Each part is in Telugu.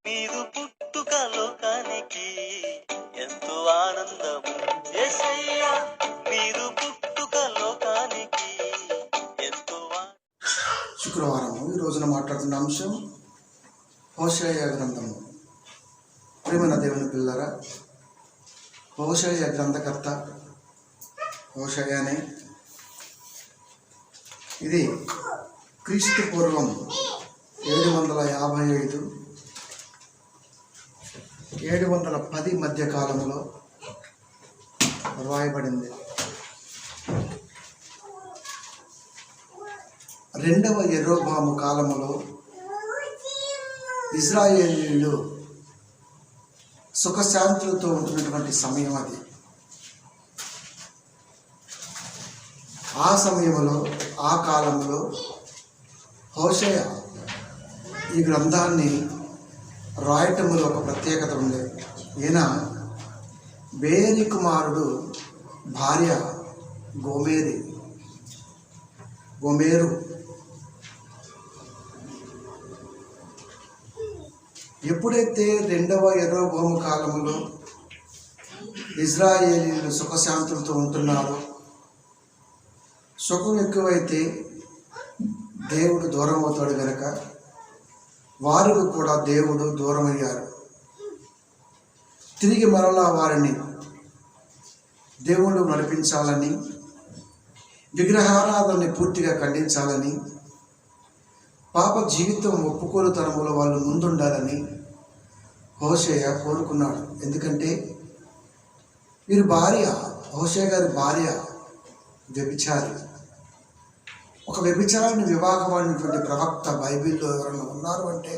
మీరు పుట్టుక లోకానికి ఎంతో ఆనందము యేసయ్యా, మీరు పుట్టుక లోకానికి ఎంతో శుక్రవారం ఈ రోజున మాట్లాడుతున్న అంశం హోషేయ గ్రంథము. ప్రేమైన దేవుని పిల్లరా, హోషేయ గ్రంథకర్త హోషేయనే. ఇది క్రీస్తు పూర్వం 755 710 మధ్య కాలంలో రాయబడింది. రెండవ యెరోబాము కాలములో ఇజ్రాయేలీయులు సుఖశాంతులతో ఉంటున్నటువంటి సమయం అది. ఆ సమయంలో, ఆ కాలంలో హోషేయ ఈ గ్రంథాన్ని రాయటంలో ఒక ప్రత్యేకత ఉంది. ఈయన బేరి కుమారుడు భార్య గోమెరు. ఎప్పుడైతే రెండవ యెరోబాము కాలంలో ఇజ్రాయేలీయులు సుఖశాంతులతో ఉంటున్నారో, సుఖం ఎక్కువైతే దేవుడు దూరం అవుతాడు గనక వారికి కూడా దేవుడు దూరం అయ్యారు. తిరిగి మరలా వారిని దేవుడు నడిపించాలని, విగ్రహారాధనని పూర్తిగా ఖండించాలని, పాప జీవితం ఒప్పుకోలుతనములో వాళ్ళు ముందుండాలని హోషేయ కోరుకున్నాడు. ఎందుకంటే వీరి భార్య, హోషేయ గారి భార్య వ్యభిచారి. ఒక వ్యభిచారిని వివాహమైనటువంటి ప్రవక్త బైబిల్లో ఎవరైనా ఉన్నారు అంటే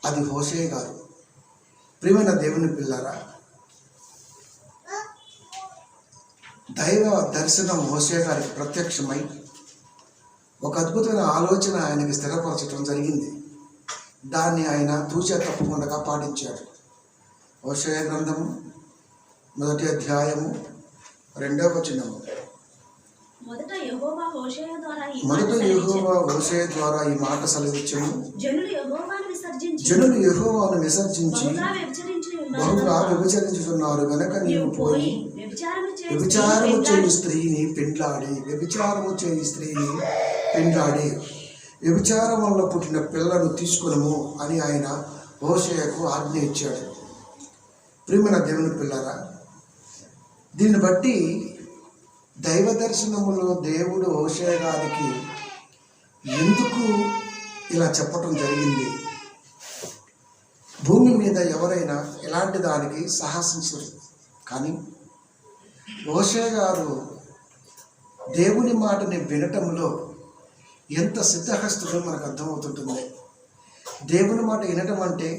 అది హోషేయ గారు. ప్రియమైన దేవుని పిల్లరా, దైవ దర్శనం హోషేయ గారికి ప్రత్యక్షమై ఒక అద్భుతమైన ఆలోచన ఆయనకి స్థిరపరచడం జరిగింది. దాన్ని ఆయన తూచా తప్పకుండా పాటించాడు. హోషేయ గ్రంథము 1వ అధ్యాయము 2వ వచనము. మొదట యెహోవా హోషేయ హోషేయ ద్వారా ఈ మాట సెలవిచ్చెను. జనులు యెహోవాను విసర్జించి బహుగా వ్యభిచరించుచున్నారు గనక నీవు పోయి వ్యభిచారము చేయు స్త్రీని పెండ్లాడి వ్యభిచారం వల్ల పుట్టిన పిల్లను తీసుకునము అని ఆయన హోషేయకు ఆజ్ఞ ఇచ్చాడు. ప్రియమైన దేవుని పిల్లరా, దీన్ని బట్టి దైవ దర్శనములో దేవుడు హోషేయ గారికి ఎందుకు ఇలా చెప్పటం జరిగింది? భూమి మీద ఎవరైనా ఎలాంటి దానికి సాహసించరు. కానీ హోషేయ గారు దేవుని మాటని వినటంలో ఎంత సిద్ధహస్తుడో మనకు అర్థమవుతుంటుంది. దేవుని మాట వినటం అంటే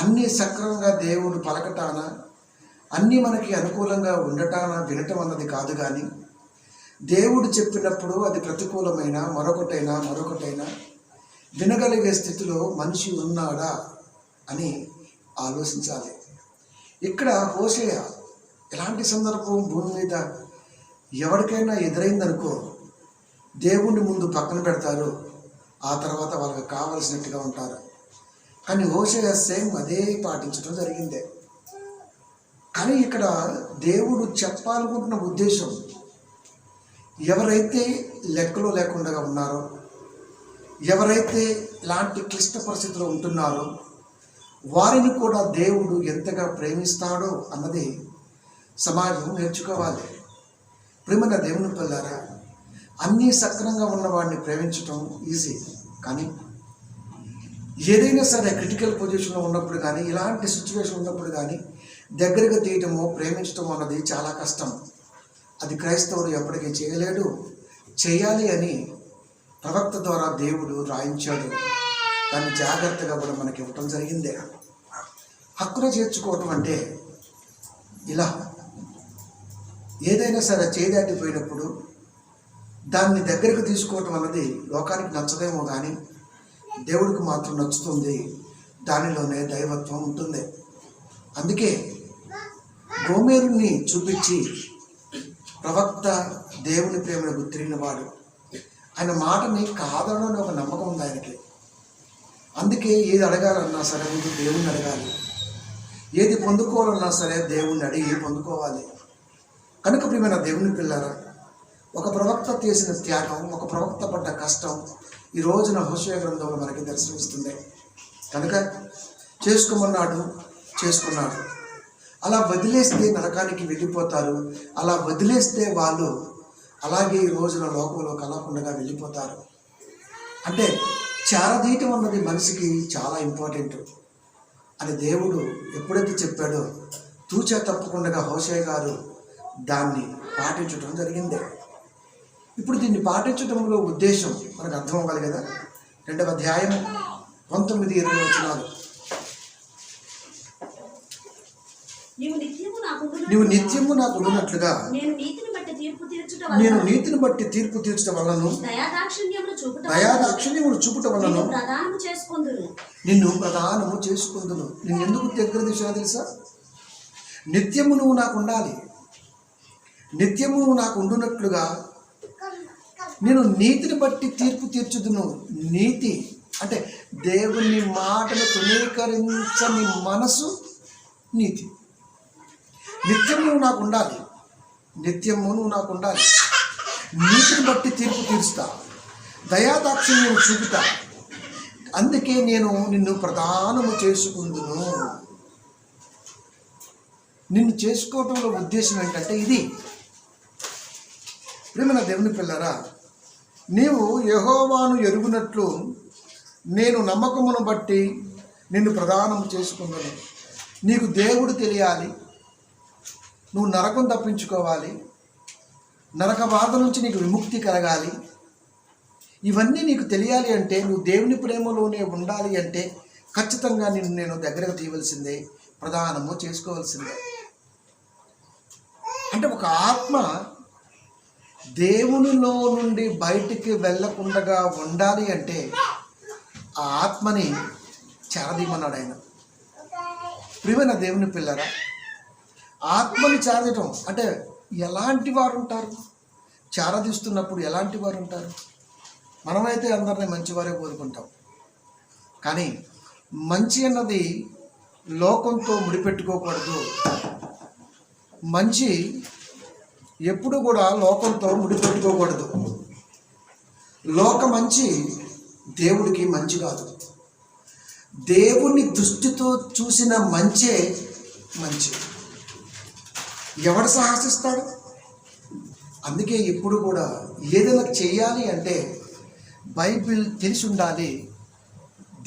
అన్నీ సక్రమంగా దేవుడు పలకటాన, అన్నీ మనకి అనుకూలంగా ఉండటాన వినటం అన్నది కాదు. కానీ దేవుడు చెప్పినప్పుడు అది ప్రతికూలమైన మరొకటైనా వినగలిగే స్థితిలో మనిషి ఉన్నాడా అని ఆలోచించాలి. ఇక్కడ హోషేయ ఎలాంటి సందర్భం భూమి మీద ఎవరికైనా ఎదురైందనుకో దేవుని ముందు పక్కన పెడతారు, ఆ తర్వాత వాళ్ళకి కావలసినట్టుగా ఉంటారు. కానీ హోషేయ సేమ్ అదే పాటించడం జరిగిందే. కానీ ఇక్కడ దేవుడు చెప్పాలనుకుంటున్న ఉద్దేశం, ఎవరైతే లెక్కలో లేకుండా ఉన్నారో, ఎవరైతే ఇలాంటి క్లిష్ట పరిస్థితిలో ఉంటున్నారో వారిని కూడా దేవుడు ఎంతగా ప్రేమిస్తాడో అన్నది సమాజం నేర్చుకోవాలి. ప్రేమగా దేవుని పిల్లారా, అన్నీ సక్రమంగా ఉన్నవాడిని ప్రేమించడం ఈజీ. కానీ ఏదైనా సరే క్రిటికల్ పొజిషన్లో ఉన్నప్పుడు కానీ, ఇలాంటి సిచ్యువేషన్ ఉన్నప్పుడు కానీ దగ్గరగా తీయటము, ప్రేమించడం అన్నది చాలా కష్టం. అది క్రైస్తవుడు ఎప్పటికీ చేయలేడు. చేయాలి అని ప్రవక్త ద్వారా దేవుడు రాయించాడు. దాన్ని జాగ్రత్తగా కూడా మనకి ఇవ్వటం జరిగిందే. హక్కున చేర్చుకోవటం అంటే ఇలా ఏదైనా సరే చేదాటిపోయినప్పుడు దాన్ని దగ్గరకు తీసుకోవటం అన్నది లోకానికి నచ్చదేమో కానీ దేవుడికి మాత్రం నచ్చుతుంది. దానిలోనే దైవత్వం ఉంటుంది. అందుకే గోమెరుని చూపించి ప్రవక్త దేవుని ప్రేమను తిరిగిన వాడు. ఆయన మాటని కాదనని ఒక నమ్మకం ఉంది ఆయనకి. అందుకే ఏది అడగాలన్నా సరే ముందు దేవుణ్ణి అడగాలి, ఏది పొందుకోవాలన్నా సరే దేవుణ్ణి అడిగి పొందుకోవాలి. కనుక ప్రియమైన దేవుని పిల్లారా, ఒక ప్రవక్త చేసిన త్యాగం, ఒక ప్రవక్త పడ్డ కష్టం ఈ రోజున హోషేయ గ్రంథంలో మనకి దర్శనమిస్తుంది. కనుక చేసుకోమన్నాడు, చేసుకున్నాడు. అలా వదిలేస్తే నరకానికి వెళ్ళిపోతారు. అలా వదిలేస్తే వాళ్ళు అలాగే ఈ రోజున లోకంలో కలవకుండా వెళ్ళిపోతారు. అంటే చారదీయటం అన్నది మనిషికి చాలా ఇంపార్టెంట్ అని దేవుడు ఎప్పుడైతే చెప్పాడో తూచా తప్పకుండా హోషేయ గారు దాన్ని పాటించడం జరిగింది. ఇప్పుడు దీన్ని పాటించడంలో ఉద్దేశం మనకు అర్థం అవ్వాలి కదా. 2వ అధ్యాయం 19-20 వచనాలు. నీవు నిత్యము నాకు ఉండునట్లుగా నేను నీతిని బట్టి తీర్పు తీర్చుట వలన దయాదాక్షిణ్యములు చూపుట వలన నిన్ను ప్రధానము చేసుకుందును. నిన్ను ఎందుకు దగ్గర దిశ తెలుసా? నిత్యము నువ్వు నాకు ఉండాలి, నిత్యము నువ్వు నాకు ఉండునట్లుగా నేను నీతిని బట్టి తీర్పు తీర్చుదును. నీతి అంటే దేవుని మాటను తృణీకరించని మనసు నీతి. నిత్యము నువ్వు నాకు ఉండాలి, నిత్యము నువ్వు నాకు ఉండాలి. నీతిని బట్టి తీర్పు తీరుస్తా, దయాదాక్షిణ్యం చూపుతా. అందుకే నేను నిన్ను ప్రధానము చేసుకుందును. నిన్ను చేసుకోవటంలో ఉద్దేశం ఏంటంటే ఇది. ప్రియమైన దేవుని పిల్లరా, నీవు యెహోవాను ఎరుగునట్లు నేను నమ్మకమును బట్టి నిన్ను ప్రదానం చేసుకుందును. నీకు దేవుడు తెలియాలి, నువ్వు నరకం తప్పించుకోవాలి, నరక బాధ నుంచి నీకు విముక్తి కలగాలి. ఇవన్నీ నీకు తెలియాలి అంటే, నువ్వు దేవుని ప్రేమలోనే ఉండాలి అంటే ఖచ్చితంగా నిన్ను నేను దగ్గరకు తీయవలసిందే, ప్రదానము చేసుకోవాల్సిందే. అంటే ఒక ఆత్మ దేవునిలో నుండి బయటికి వెళ్ళకుండా ఉండాలి అంటే ఆ ఆత్మని చేరదీయమన్నాడు ఆయన. ప్రియమైన దేవుని పిల్లరా, ఆత్మని చేరదీయటం అంటే ఎలాంటి వారు ఉంటారు? చేరదీస్తున్నప్పుడు ఎలాంటి వారు ఉంటారు? మనమైతే అందరినీ మంచివారే కోరుకుంటాం, కానీ మంచి అన్నది లోకంతో ముడిపెట్టుకోకూడదు. మంచి ఎప్పుడు కూడా లోకంతో ముడిపెట్టుకోకూడదు. లోక మంచి దేవుడికి మంచి కాదు. దేవుని దృష్టితో చూసిన మంచే మంచి. ఎవడు సాహసిస్తాడు? అందుకే ఎప్పుడు కూడా ఏదైనా చేయాలి అంటే బైబిల్ తెలిసి ఉండాలి,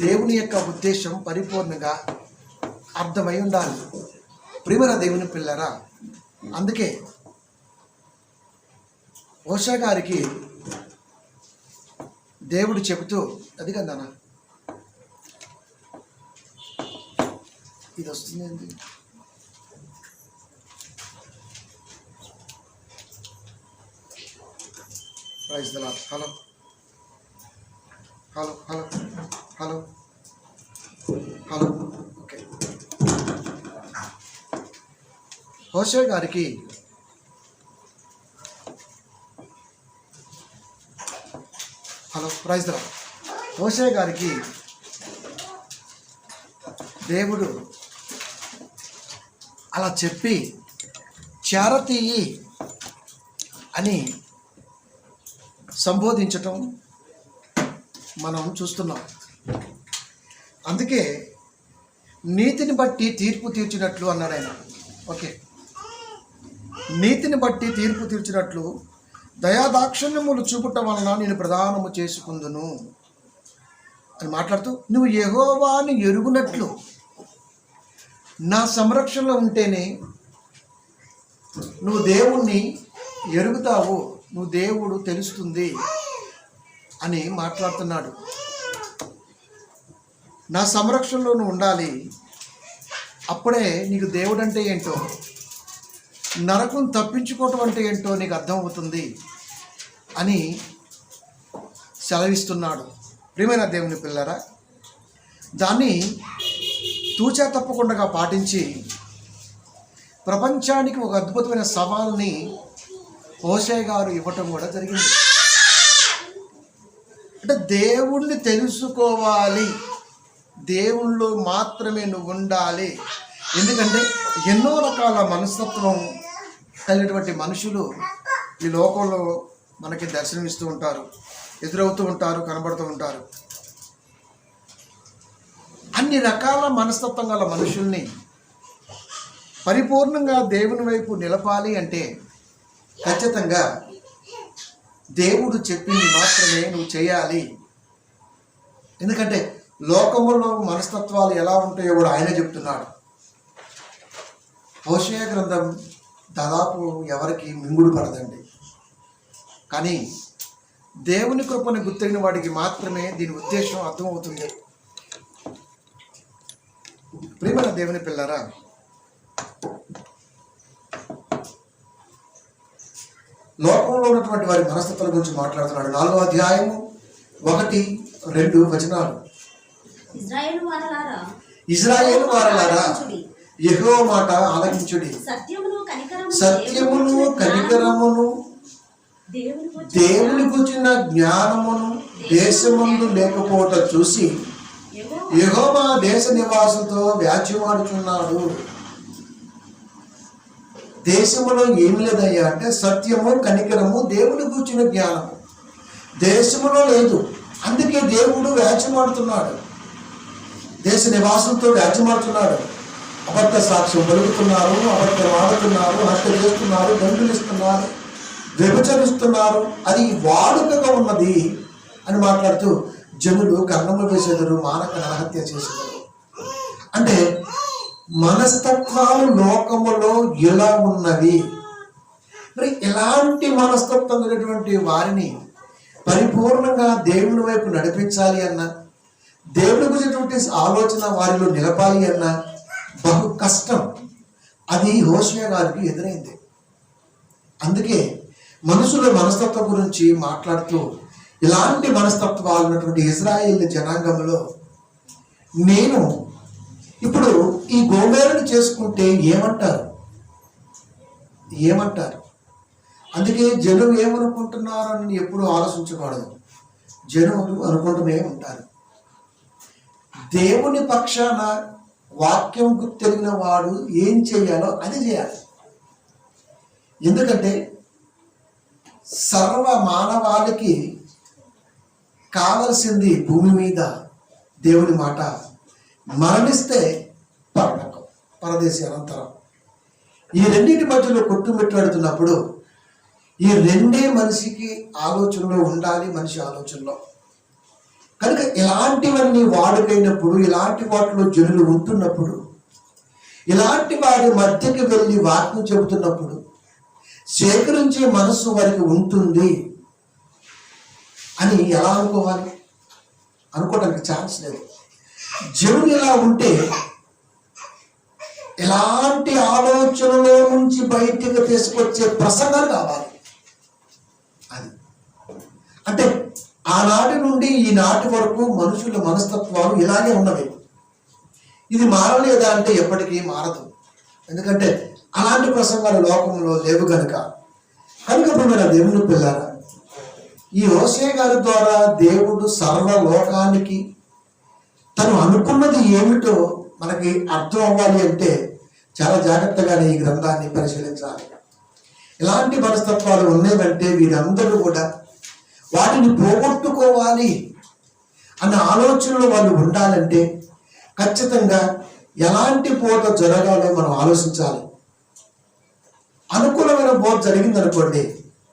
దేవుని యొక్క ఉద్దేశం పరిపూర్ణంగా అర్థమై ఉండాలి. ప్రియమైన దేవుని పిల్లరా, అందుకే హోషేయ గారికి దేవుడు చెబుతూ, అది కదా ఇది వస్తుంది ఏంటి? Praise the Lord. Hello hello hello hello hello. Okay, Hosheya గారికి hello praise the Lord. Hosheya గారికి దేవుడు అలా చెప్పి చేరతీయి అని సంబోధించటం మనం చూస్తున్నాం. అందుకే నీతిని బట్టి తీర్పు తీర్చినట్లు అన్నాడు ఆయన. ఓకే, నీతిని బట్టి తీర్పు తీర్చినట్లు దయాదాక్షిణ్యములు చూపటం వలన నేను ప్రదానము చేసుకుందును అని మాట్లాడుతూ, నువ్వు యెహోవాను ఎరుగునట్లు నా సంరక్షణలో ఉంటేనే నువ్వు దేవుణ్ణి ఎరుగుతావు, నువ్వు దేవుడు తెలుస్తుంది అని మాట్లాడుతున్నాడు. నా సంరక్షణలో నువ్వు ఉండాలి, అప్పుడే నీకు దేవుడు అంటే ఏంటో, నరకం తప్పించుకోవటం అంటే ఏంటో నీకు అర్థమవుతుంది అని సెలవిస్తున్నాడు. ప్రియమైన దేవుని పిల్లరా, దాన్ని తూచా తప్పకుండా పాటించి ప్రపంచానికి ఒక అద్భుతమైన సవాల్ని హోషేయ గారు ఇవ్వటం కూడా జరిగింది. అంటే దేవుణ్ణి తెలుసుకోవాలి దేవుళ్ళు మాత్రమే నువ్వు ఉండాలి. ఎందుకంటే ఎన్నో రకాల మనస్తత్వం కలిగినటువంటి మనుషులు ఈ లోకంలో మనకి దర్శనమిస్తూ ఉంటారు, ఎదురవుతూ ఉంటారు, కనబడుతూ ఉంటారు. అన్ని రకాల మనస్తత్వం గల మనుషుల్ని పరిపూర్ణంగా దేవుని వైపు నిలపాలి అంటే ఖచ్చితంగా దేవుడు చెప్పింది మాత్రమే నువ్వు చేయాలి. ఎందుకంటే లోకములో మనస్తత్వాలు ఎలా ఉంటాయో కూడా ఆయన చెప్తున్నాడు. హోషేయ గ్రంథం దాదాపు ఎవరికి మింగుడు పడదండి, కానీ దేవుని కృపను గుర్తిన వాడికి మాత్రమే దీని ఉద్దేశం అర్థమవుతుంది. ప్రియమైన దేవుని పిల్లరా, లోకంలో ఉన్నటువంటి వారి మనస్తత్వాల గురించి మాట్లాడుతున్నాడు. 4వ అధ్యాయము 1-2 వచనాలు. ఇజ్రాయేలు వారలారా, యెహోవా మాట ఆలకించుడి. సత్యమును కనికరమును దేవుని గురించిన జ్ఞానమును దేశమందు లేకపోవట చూసి యెహోవా దేశ నివాసులతో వ్యాజ్యమాడుచున్నాడు. దేశములో ఏమి లేదయ్యా అంటే సత్యము కనికరము దేవుని కూర్చున్న జ్ఞానము దేశములో లేదు. అందుకే దేవుడు వ్యాజ్యమాడుతున్నాడు, దేశ నివాసులతో వ్యాజ్యమాడుతున్నాడు. అబద్ధ సాక్ష్యం పలుకుతున్నారు, అబద్ధం ఆడుతున్నారు, హత్య చేస్తున్నారు, దండులిస్తున్నారు, వ్యభిచరిస్తున్నారు, అది వాడుకగా ఉన్నది అని మాట్లాడుతూ జనులు కర్ణములు వేసేదారు, మానక నరహత్య చేసేదారు. అంటే మనస్తత్వాలు లోకములో ఎలా ఉన్నవి? మరి ఎలాంటి మనస్తత్వం కలిగినటువంటి వారిని పరిపూర్ణంగా దేవుని వైపు నడిపించాలి అన్నా, దేవుని గురించినటువంటి ఆలోచన వారిలో నిలపాలి అన్నా బహు కష్టం. అది హోషేయ గారికి ఎదురైంది. అందుకే మనుషుల మనస్తత్వం గురించి మాట్లాడుతూ ఇలాంటి మనస్తత్వాలు ఉన్నటువంటి ఇజ్రాయేల్ జనాంగంలో నేను ఇప్పుడు ఈ గోమేరుని చేసుకుంటే ఏమంటారు? అందుకే జనం ఏమనుకుంటున్నారు అని ఎప్పుడు ఆలోచించకూడదు. జనులు అనుకుంటూనే ఉంటారు. దేవుని పక్షాన వాక్యం తెలిగిన వాడు ఏం చేయాలో అది చేయాలి. ఎందుకంటే సర్వ మానవాళికి కావలసింది భూమి మీద దేవుని మాట. మరణిస్తే పరలోకం, పరదేశి అనంతరం. ఈ రెండింటి మధ్యలో కొట్టుమిట్టాడుతున్నప్పుడు ఈ రెండే మనిషికి ఆలోచనలో ఉండాలి, మనిషి ఆలోచనలో. కనుక ఇలాంటివన్నీ వాడుకైనప్పుడు, ఇలాంటి వాటిలో జనులు ఉంటున్నప్పుడు, ఇలాంటి వారి మధ్యకి వెళ్ళి వాక్యం చెబుతున్నప్పుడు సేకరించే మనస్సు వారికి ఉంటుంది అని ఎలా అనుకోవాలి? అనుకోవడానికి ఛాన్స్ లేదు. జనులు ఇలా ఉంటే ఎలాంటి ఆలోచనలో నుంచి బయటికి తీసుకొచ్చే ప్రసంగాలు కావాలి. అది అంటే ఆనాటి నుండి ఈనాటి వరకు మనుషుల మనస్తత్వాలు ఇలాగే ఉన్నవి. ఇది మారలేదా అంటే ఎప్పటికీ మారదు. ఎందుకంటే అలాంటి ప్రసంగాలు లోకంలో లేవు కనుక. మన దేవుని పిల్లారా, ఈ హోషేయ గారి ద్వారా దేవుడు సర్వలోకానికి తను అనుకున్నది ఏమిటో మనకి అర్థం అవ్వాలి అంటే చాలా జాగ్రత్తగానే ఈ గ్రంథాన్ని పరిశీలించాలి. ఎలాంటి మనస్తత్వాలు ఉన్నాయంటే వీరందరూ కూడా వాటిని పోగొట్టుకోవాలి అన్న ఆలోచనలో వాళ్ళు ఉండాలంటే ఖచ్చితంగా ఎలాంటి బోధ జరగాలో మనం ఆలోచించాలి. అనుకూలమైన బోధ జరిగిందనుకోండి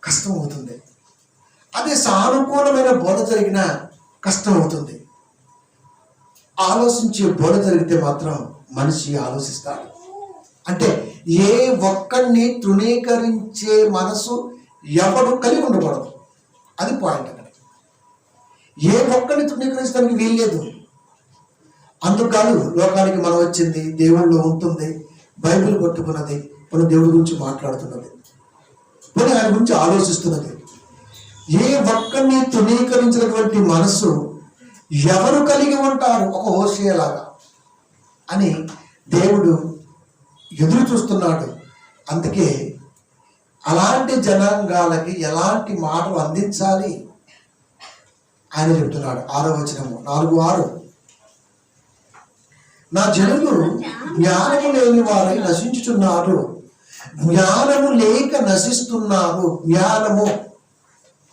కష్టం అవుతుంది. అదే సానుకూలమైన బోధ జరిగినా కష్టం అవుతుంది. ఆలోచించే బోధ జరిగితే మాత్రం మనిషి ఆలోచిస్తాడు. అంటే ఏ ఒక్కరిని తృణీకరించే మనసు ఎవడు కలిగి ఉండకూడదు. అది పాయింట్. అక్కడ ఏ ఒక్కరిని తృణీకరించడానికి వీల్లేదు. అందుకని లోకానికి మనం వచ్చింది, దేవుళ్ళు ఉంటుంది, బైబిల్ పట్టుకున్నది, మన దేవుడి గురించి మాట్లాడుతున్నది, మన ఆయన గురించి ఆలోచిస్తున్నది. ఏ ఒక్కరిని తృణీకరించినటువంటి మనసు ఎవరు కలిగి ఉంటారు ఒక హోషేయలాగా అని దేవుడు ఎదురు చూస్తున్నాడు. అందుకే అలాంటి జనాంగాలకి ఎలాంటి మాటలు అందించాలి ఆయన చెప్తున్నాడు. 6వ వచనము 4:6 నా జనులు జ్ఞానము లేని వారై నశించుచున్నారు. జ్ఞానము లేక నశిస్తున్నారు. జ్ఞానము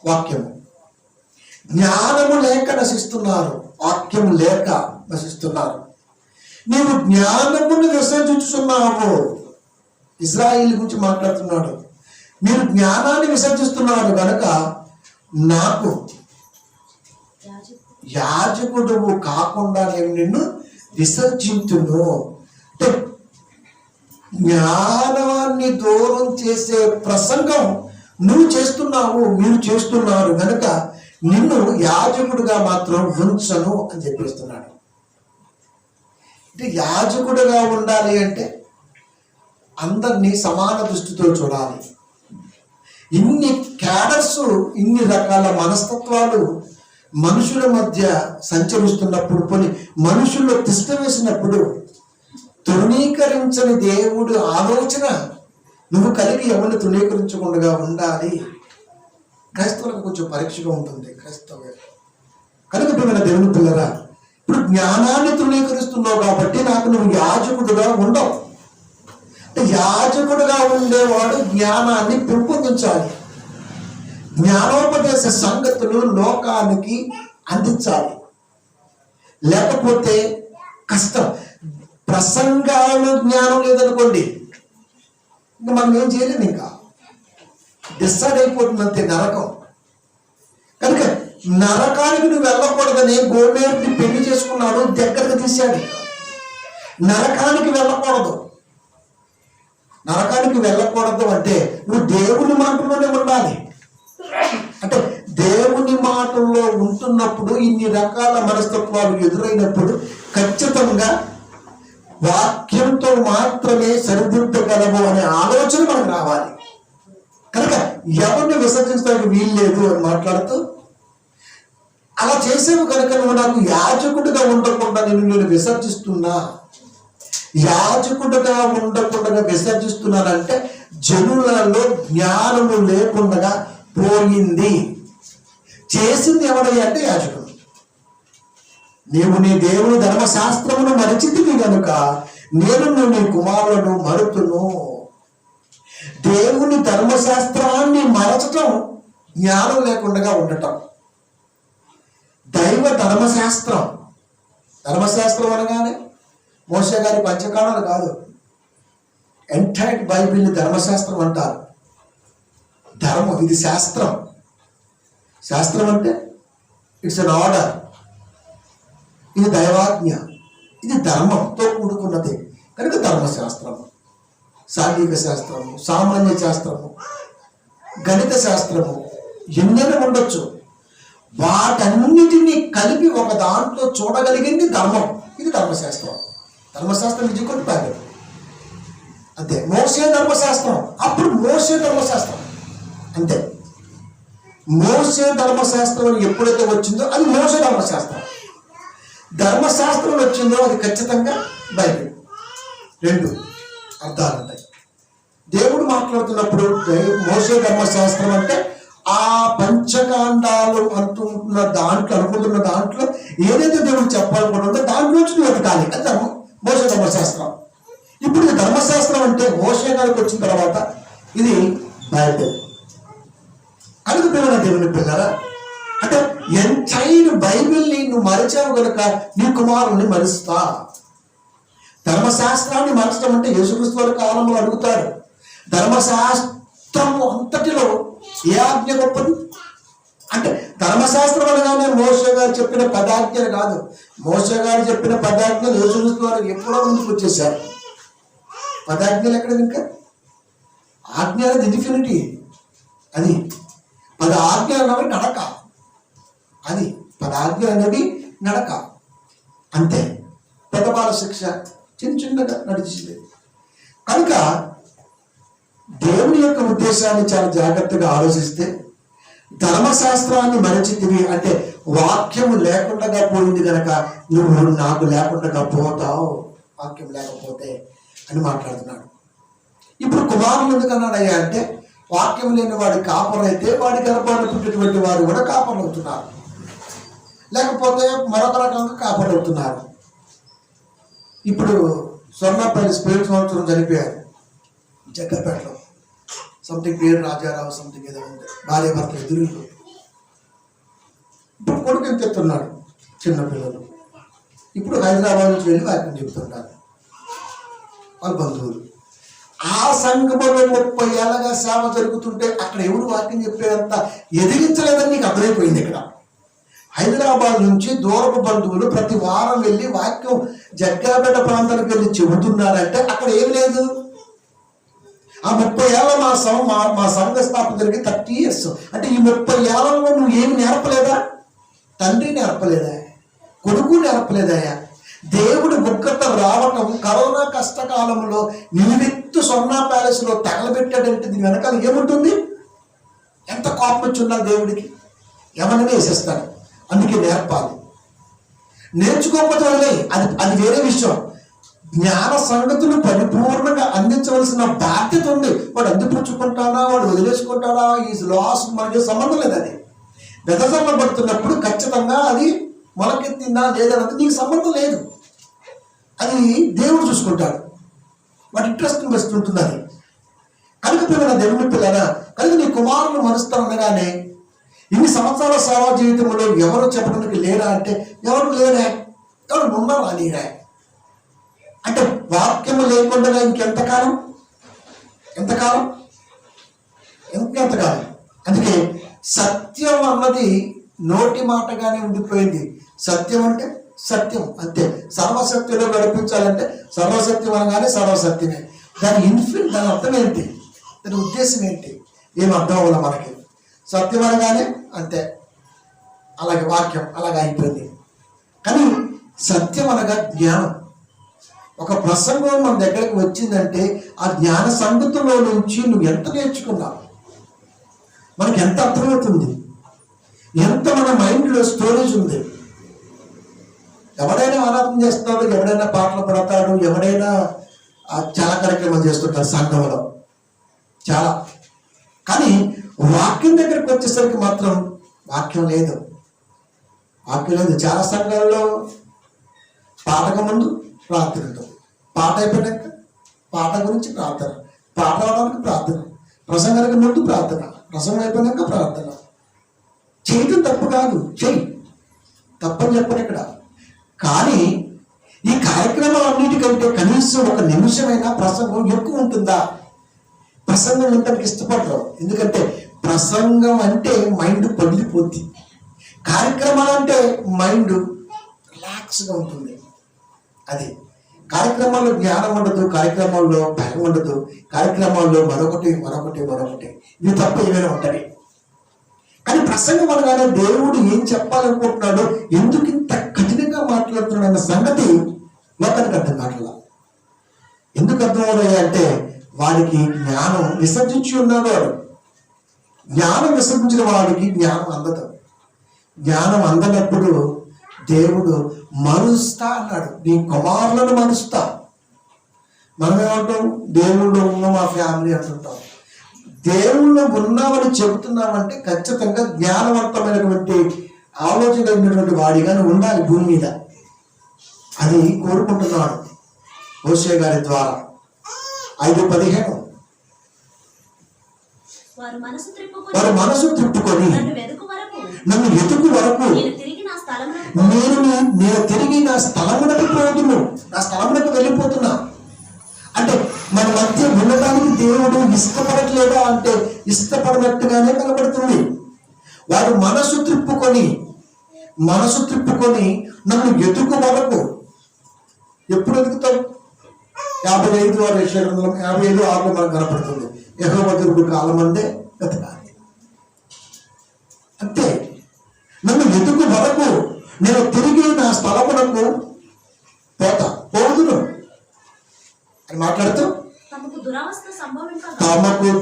వాక్యము. జ్ఞానము లేక నశిస్తున్నారు, వాక్యము లేక నశిస్తున్నారు. నీవు జ్ఞానమును విసర్జించుతున్నావు. ఇజ్రాయిల్ గురించి మాట్లాడుతున్నాడు. మీరు జ్ఞానాన్ని విసర్జిస్తున్నారు కనుక నాకు యాజకుడు కాకుండా నేను నిన్ను విసర్జించును. అంటే జ్ఞానాన్ని దూరం చేసే ప్రసంగం నువ్వు చేస్తున్నావు, మీరు చేస్తున్నారు కనుక నిన్ను యాజకుడిగా మాత్రం ఉంచను అని చెప్పేస్తున్నాడు. అంటే యాజకుడిగా ఉండాలి అంటే అందరినీ సమాన దృష్టితో చూడాలి. ఇన్ని క్యాడర్స్, ఇన్ని రకాల మనస్తత్వాలు మనుషుల మధ్య సంచరిస్తున్నప్పుడు, కొన్ని మనుషుల్లో తిష్ట వేసినప్పుడు తృణీకరించని దేవుడు ఆలోచన నువ్వు కలిగి ఎవరిని తృణీకరించకుండా ఉండాలి. క్రైస్తవులకు కొంచెం పరీక్షగా ఉంటుంది. క్రైస్తవ కనుక పిల్లల దేవుని పిల్లరా, ఇప్పుడు జ్ఞానాన్ని తృణీకరిస్తున్నావు కాబట్టి నాకు నువ్వు యాజకుడుగా ఉండవు. యాజకుడుగా ఉండేవాడు జ్ఞానాన్ని పెంపొందించాలి. జ్ఞానోపదేశ సంగతులు లోకానికి అందించాలి. లేకపోతే కష్టం. ప్రసంగాలు జ్ఞానం లేదనుకోండి, ఇంకా మనం ఏం చేయలేము. ఇంకా డిసైడ్ అయిపోతుంది అంతే, నరకం. కనుక నరకానికి నువ్వు వెళ్ళకూడదని గోమేరుని పెళ్లి చేసుకున్నాడు, దగ్గరకు తీశాడు. నరకానికి వెళ్ళకూడదు. నరకానికి వెళ్ళకూడదు అంటే నువ్వు దేవుని మాటల్లోనే ఉండాలి. అంటే దేవుని మాటల్లో ఉంటున్నప్పుడు ఇన్ని రకాల మనస్తత్వాలు ఎదురైనప్పుడు ఖచ్చితంగా వాక్యంతో మాత్రమే సరిదిద్దగలము అనే ఆలోచన మనకు రావాలి. కనుక ఎవరిని విసర్జించడానికి వీల్లేదు అని మాట్లాడుతూ అలా చేసేవు కనుక నువ్వు నాకు యాజకుడిగా ఉండకుండా నేను విసర్జిస్తున్నా. యాజకుడిగా ఉండకుండా విసర్జిస్తున్నానంటే జనులలో జ్ఞానము లేకుండా పోయింది. చేసింది ఎవడయ్యా అంటే యాజకుడు. నీవు నీ దేవుని ధర్మశాస్త్రమును మరచితివి కనుక నేను నీ కుమారులను మరుతును. దేవుని ధర్మశాస్త్రాన్ని మరచటం జ్ఞానం లేకుండా ఉండటం. దైవ ధర్మశాస్త్రం, ధర్మశాస్త్రం అనగానే మోషే గారి పంచకాండాలు కాదు, ఎంటైర్ బైబిల్ ధర్మశాస్త్రం అంటారు. ధర్మం ఇది శాస్త్రం. శాస్త్రం అంటే ఇట్స్ అన్ ఆర్డర్. ఇది దైవాజ్ఞ, ఇది ధర్మంతో కూడుకున్నది కనుక ధర్మశాస్త్రము. సాంఘిక శాస్త్రము, సామాన్య శాస్త్రము, గణిత శాస్త్రము ఎన్నైనా ఉండొచ్చు. వాటన్నిటినీ కలిపి ఒక దాంట్లో చూడగలిగింది ధర్మం. ఇది ధర్మశాస్త్రం. ధర్మశాస్త్రం విజయకొండ బాగా అంతే. మోసే ధర్మశాస్త్రం, అప్పుడు మోసే ధర్మశాస్త్రం అంతే. మోసే ధర్మశాస్త్రం ఎప్పుడైతే వచ్చిందో అది మోసే ధర్మశాస్త్రం. ధర్మశాస్త్రం వచ్చిందో అది ఖచ్చితంగా బైబిల్. రెండు అర్థాలు ఉంటాయి. దేవుడు మాట్లాడుతున్నప్పుడు మోసే ధర్మశాస్త్రం అంటే ఆ పంచకాండాలు అంటున్న దాంట్లో, అనుకుంటున్న దాంట్లో ఏదైతే దేవుడు చెప్పాలనుకుంటుందో దాంట్లోంచి నువ్వు వెతకాలి. అది మోసే ధర్మశాస్త్రం. ఇప్పుడు ఇది ధర్మశాస్త్రం అంటే మోసే గారికి వచ్చిన తర్వాత ఇది బైబిల్. కనుక పిల్లల దేవుని పిల్లరా, అంటే ఎంటైర్ బైబిల్ని నువ్వు మరిచావు కనుక నీ కుమారుని మరుస్తా. ధర్మశాస్త్రాన్ని మరచడం అంటే యేసుక్రీస్తు వారి కాలంలో అడుగుతారు, ధర్మశాస్త్రము అంతటిలో ఏ ఆజ్ఞ గొప్పది అంటే ధర్మశాస్త్రం అనగానే మోషే గారు చెప్పిన పదాజ్ఞలు కాదు. మోషే గారు చెప్పిన పదాజ్ఞలు యేసుక్రీస్తు వారు ఎప్పుడో ముందుకు వచ్చేసారు. పదాజ్ఞలు ఎక్కడ? ఇంకా ఆజ్ఞ అనేది ఇన్ఫినిటీ. అది పదాజ్ఞ అన్నవి నడక. అది పదాజ్ఞ అనేది నడక అంతే. పెద్దవాళ్ళ శిక్ష చిన్న చిన్నగా నడిచింది. కనుక దేవుని యొక్క ఉద్దేశాన్ని చాలా జాగ్రత్తగా ఆలోచిస్తే ధర్మశాస్త్రాన్ని మరచితివి అంటే వాక్యము లేకుండా పోయింది కనుక నువ్వు నాకు లేకుండా పోతావు, వాక్యం లేకపోతే అని మాట్లాడుతున్నాడు. ఇప్పుడు కుమారులు ఎందుకన్నాడయ్యా అంటే వాక్యం లేని వాడి కాపరైతే వాడి గర్భాన్ని పుట్టినటువంటి వారు కూడా కాపర్లు అవుతున్నారు, లేకపోతే మరొక రకంగా కాపర్లు అవుతున్నారు. ఇప్పుడు స్వర్ణపల్లి స్పేర్ సంవత్సరం చనిపోయారు జగ్గపేటలో. సంథింగ్ పేరు రాజారావు సంథింగ్ ఏదో ఉంది. భార్య భర్త ఎదురు. ఇప్పుడు కొడుకు ఎంత చెప్తున్నాడు, చిన్నపిల్లలు. ఇప్పుడు హైదరాబాద్ నుంచి వెళ్ళి వాక్యం చెప్తున్నారు వాళ్ళ బంధువులు. ఆ సంఘంలో 30 ఏళ్ళగా సేవ జరుగుతుంటే అక్కడ ఎవరు వాక్యం చెప్పేంత ఎదిగించలేదని నీకు అర్థమైపోయింది. ఇక్కడ హైదరాబాద్ నుంచి దూరపు బంధువులు ప్రతి వారం వెళ్ళి వాక్యం జగ్గాపేట ప్రాంతానికి వెళ్ళి చెబుతున్నారంటే అక్కడ ఏమి లేదు. ఆ 30 ఏళ్ళ మా సంఘ స్థాపన జరిగి 30 years. అంటే ఈ 30 ఏళ్లలో నువ్వు ఏమి నేర్పలేదా? తండ్రి నేర్పలేదా? కొడుకు నేర్పలేదా? దేవుడు ముగ్గురత రావటం కరోనా కష్టకాలంలో నిలువెత్తు స్వర్ణ ప్యాలెస్లో తగలబెట్టాడంటే దీని వెనకాల ఏముంటుంది? ఎంత కోపం వచ్చున్నా దేవుడికి ఎవరిని వేసేస్తాడు. అందుకే నేర్పాలి. నేర్చుకోకపోతే వదిలే, అది వేరే విషయం. జ్ఞాన సంగతులు పరిపూర్ణంగా అందించవలసిన బాధ్యత ఉంది. వాడు అందిపుచ్చుకుంటాడా, వాడు వదిలేసుకుంటాడా, ఈ లాస్ మనకి సంబంధం లేదు. అది వెదజల్ల పడుతున్నప్పుడు ఖచ్చితంగా అది మొలకెత్తిందా లేదన్నది నీకు సంబంధం లేదు. అది దేవుడు చూసుకుంటాడు. వాటి ఇంట్రెస్ట్ని బట్టి ఉంటుంది అది. కనుక పిల్లల దేవుని పిల్లరా, కనుక నీ కుమారులు మరుస్తాను అనగానే ఇన్ని సంవత్సరాల సేవా జీవితంలో ఎవరు చెప్పడానికి లేరా అంటే ఎవరు లేరా? ఎవరు ఉన్నారా? లేరా అంటే వాక్యము లేకుండా ఇంకెంతకాలం? ఎంతకాలం? అందుకే సత్యం అన్నది నోటి మాటగానే ఉండిపోయింది. సత్యం అంటే సత్యం అంతే. సర్వసత్యంలో నడిపించాలంటే సర్వసత్యం అనగానే సర్వసత్యమే. దాని అర్థం ఏంటి? దాని ఉద్దేశం ఏంటి? ఏం అర్థం అవ్వాలి మనకి. సత్యం అనగానే అంతే, అలాగే వాక్యం అలాగే అయిపోయింది. కానీ సత్యం అనగా జ్ఞానం. ఒక ప్రసంగం మన దగ్గరకు వచ్చిందంటే ఆ జ్ఞాన సంగతుల్లో నుంచి నువ్వు ఎంత నేర్చుకున్నావు, మనకి ఎంత అర్థమవుతుంది, ఎంత మన మైండ్లో స్టోరేజ్ ఉంది. ఎవడైనా ఆరాధన చేస్తాడు, ఎవడైనా పాటలు పడతాడు, ఎవడైనా చాలా కార్యక్రమాలు చేస్తుంటారు సంఘంలో చాలా. కానీ వాక్యం దగ్గరికి వచ్చేసరికి మాత్రం వాక్యం లేదు. చాలా సంఘాల్లో పాటకు ముందు ప్రార్థన ఉంటుంది, పాట అయిపోయాక పాట గురించి ప్రార్థన, పాట అవడానికి ప్రార్థన, ప్రసంగానికి ముందు ప్రార్థన, ప్రసంగం అయిపోయాక ప్రార్థన. చేయటం తప్పు కాదు, చెయ్యి, తప్పని చెప్పను ఇక్కడ. కానీ ఈ కార్యక్రమాలన్నిటికంటే కనీసం 1 నిమిషమైనా ప్రసంగం ఎక్కువ ఉంటుందా? ప్రసంగం వినడానికి ఇష్టపడరు. ఎందుకంటే ప్రసంగం అంటే మైండ్ పగిలిపోద్ది. కార్యక్రమాలంటే మైండ్ రిలాక్స్గా ఉంటుంది. అది కార్యక్రమాల్లో జ్ఞానం ఉండదు, కార్యక్రమాల్లో భయం ఉండదు, కార్యక్రమాల్లో మరొకటి ఇవి తప్ప ఏమైనా ఉంటాయి. కానీ ప్రసంగం అనగానే దేవుడు ఏం చెప్పాలనుకుంటున్నాడో, ఎందుకు ఇంత కఠినంగా మాట్లాడుతున్నాడు అన్న సంగతి లోకానికి అర్థం కావట్లా. ఎందుకు అర్థం అవుతాయి అంటే వాడికి జ్ఞానం విసర్జించి ఉన్నాడు. వాడు జ్ఞానం విసర్జించిన వాడికి జ్ఞానం అందదు. జ్ఞానం అందనప్పుడు దేవుడు మరుస్తా అన్నాడు, నీ కుమారులను మరుస్తా. మనం ఏమంటాం? దేవుళ్ళు ఉన్న మా ఫ్యామిలీ అంటుంటాం. దేవుళ్ళు ఉన్నామని చెబుతున్నామంటే ఖచ్చితంగా జ్ఞానవంతమైనటువంటి ఆలోచన కలిగినటువంటి వాడిగా ఉండాలి భూమి మీద. అది కోరుకుంటున్నాడు మోషే గారి ద్వారా. 5:15 వారు మనసు త్రిప్పుకొని నన్ను వెతుకు వరకు నేను తిరిగి నా స్థలమునకు పోదును, నా స్థలమునకు వెళ్ళిపోతున్నా. అంటే మన మధ్య ఉండటానికి దేవుడు ఇష్టపడట్లేదా అంటే ఇష్టపడినట్టుగానే కనబడుతుంది. వాడు మనసు త్రిప్పుకొని నన్ను వెతుకు వరకు. ఎప్పుడు వెతుకుతాం? 55:6 మనకు కనపడుతుంది. యెహోవా దొరుకు కాలం అందే వెతకాలి. అంతే. నన్ను వెతుకు వరకు నేను తిరిగి నా స్థలమునకు పోదును అని మాట్లాడుతూ, తమకు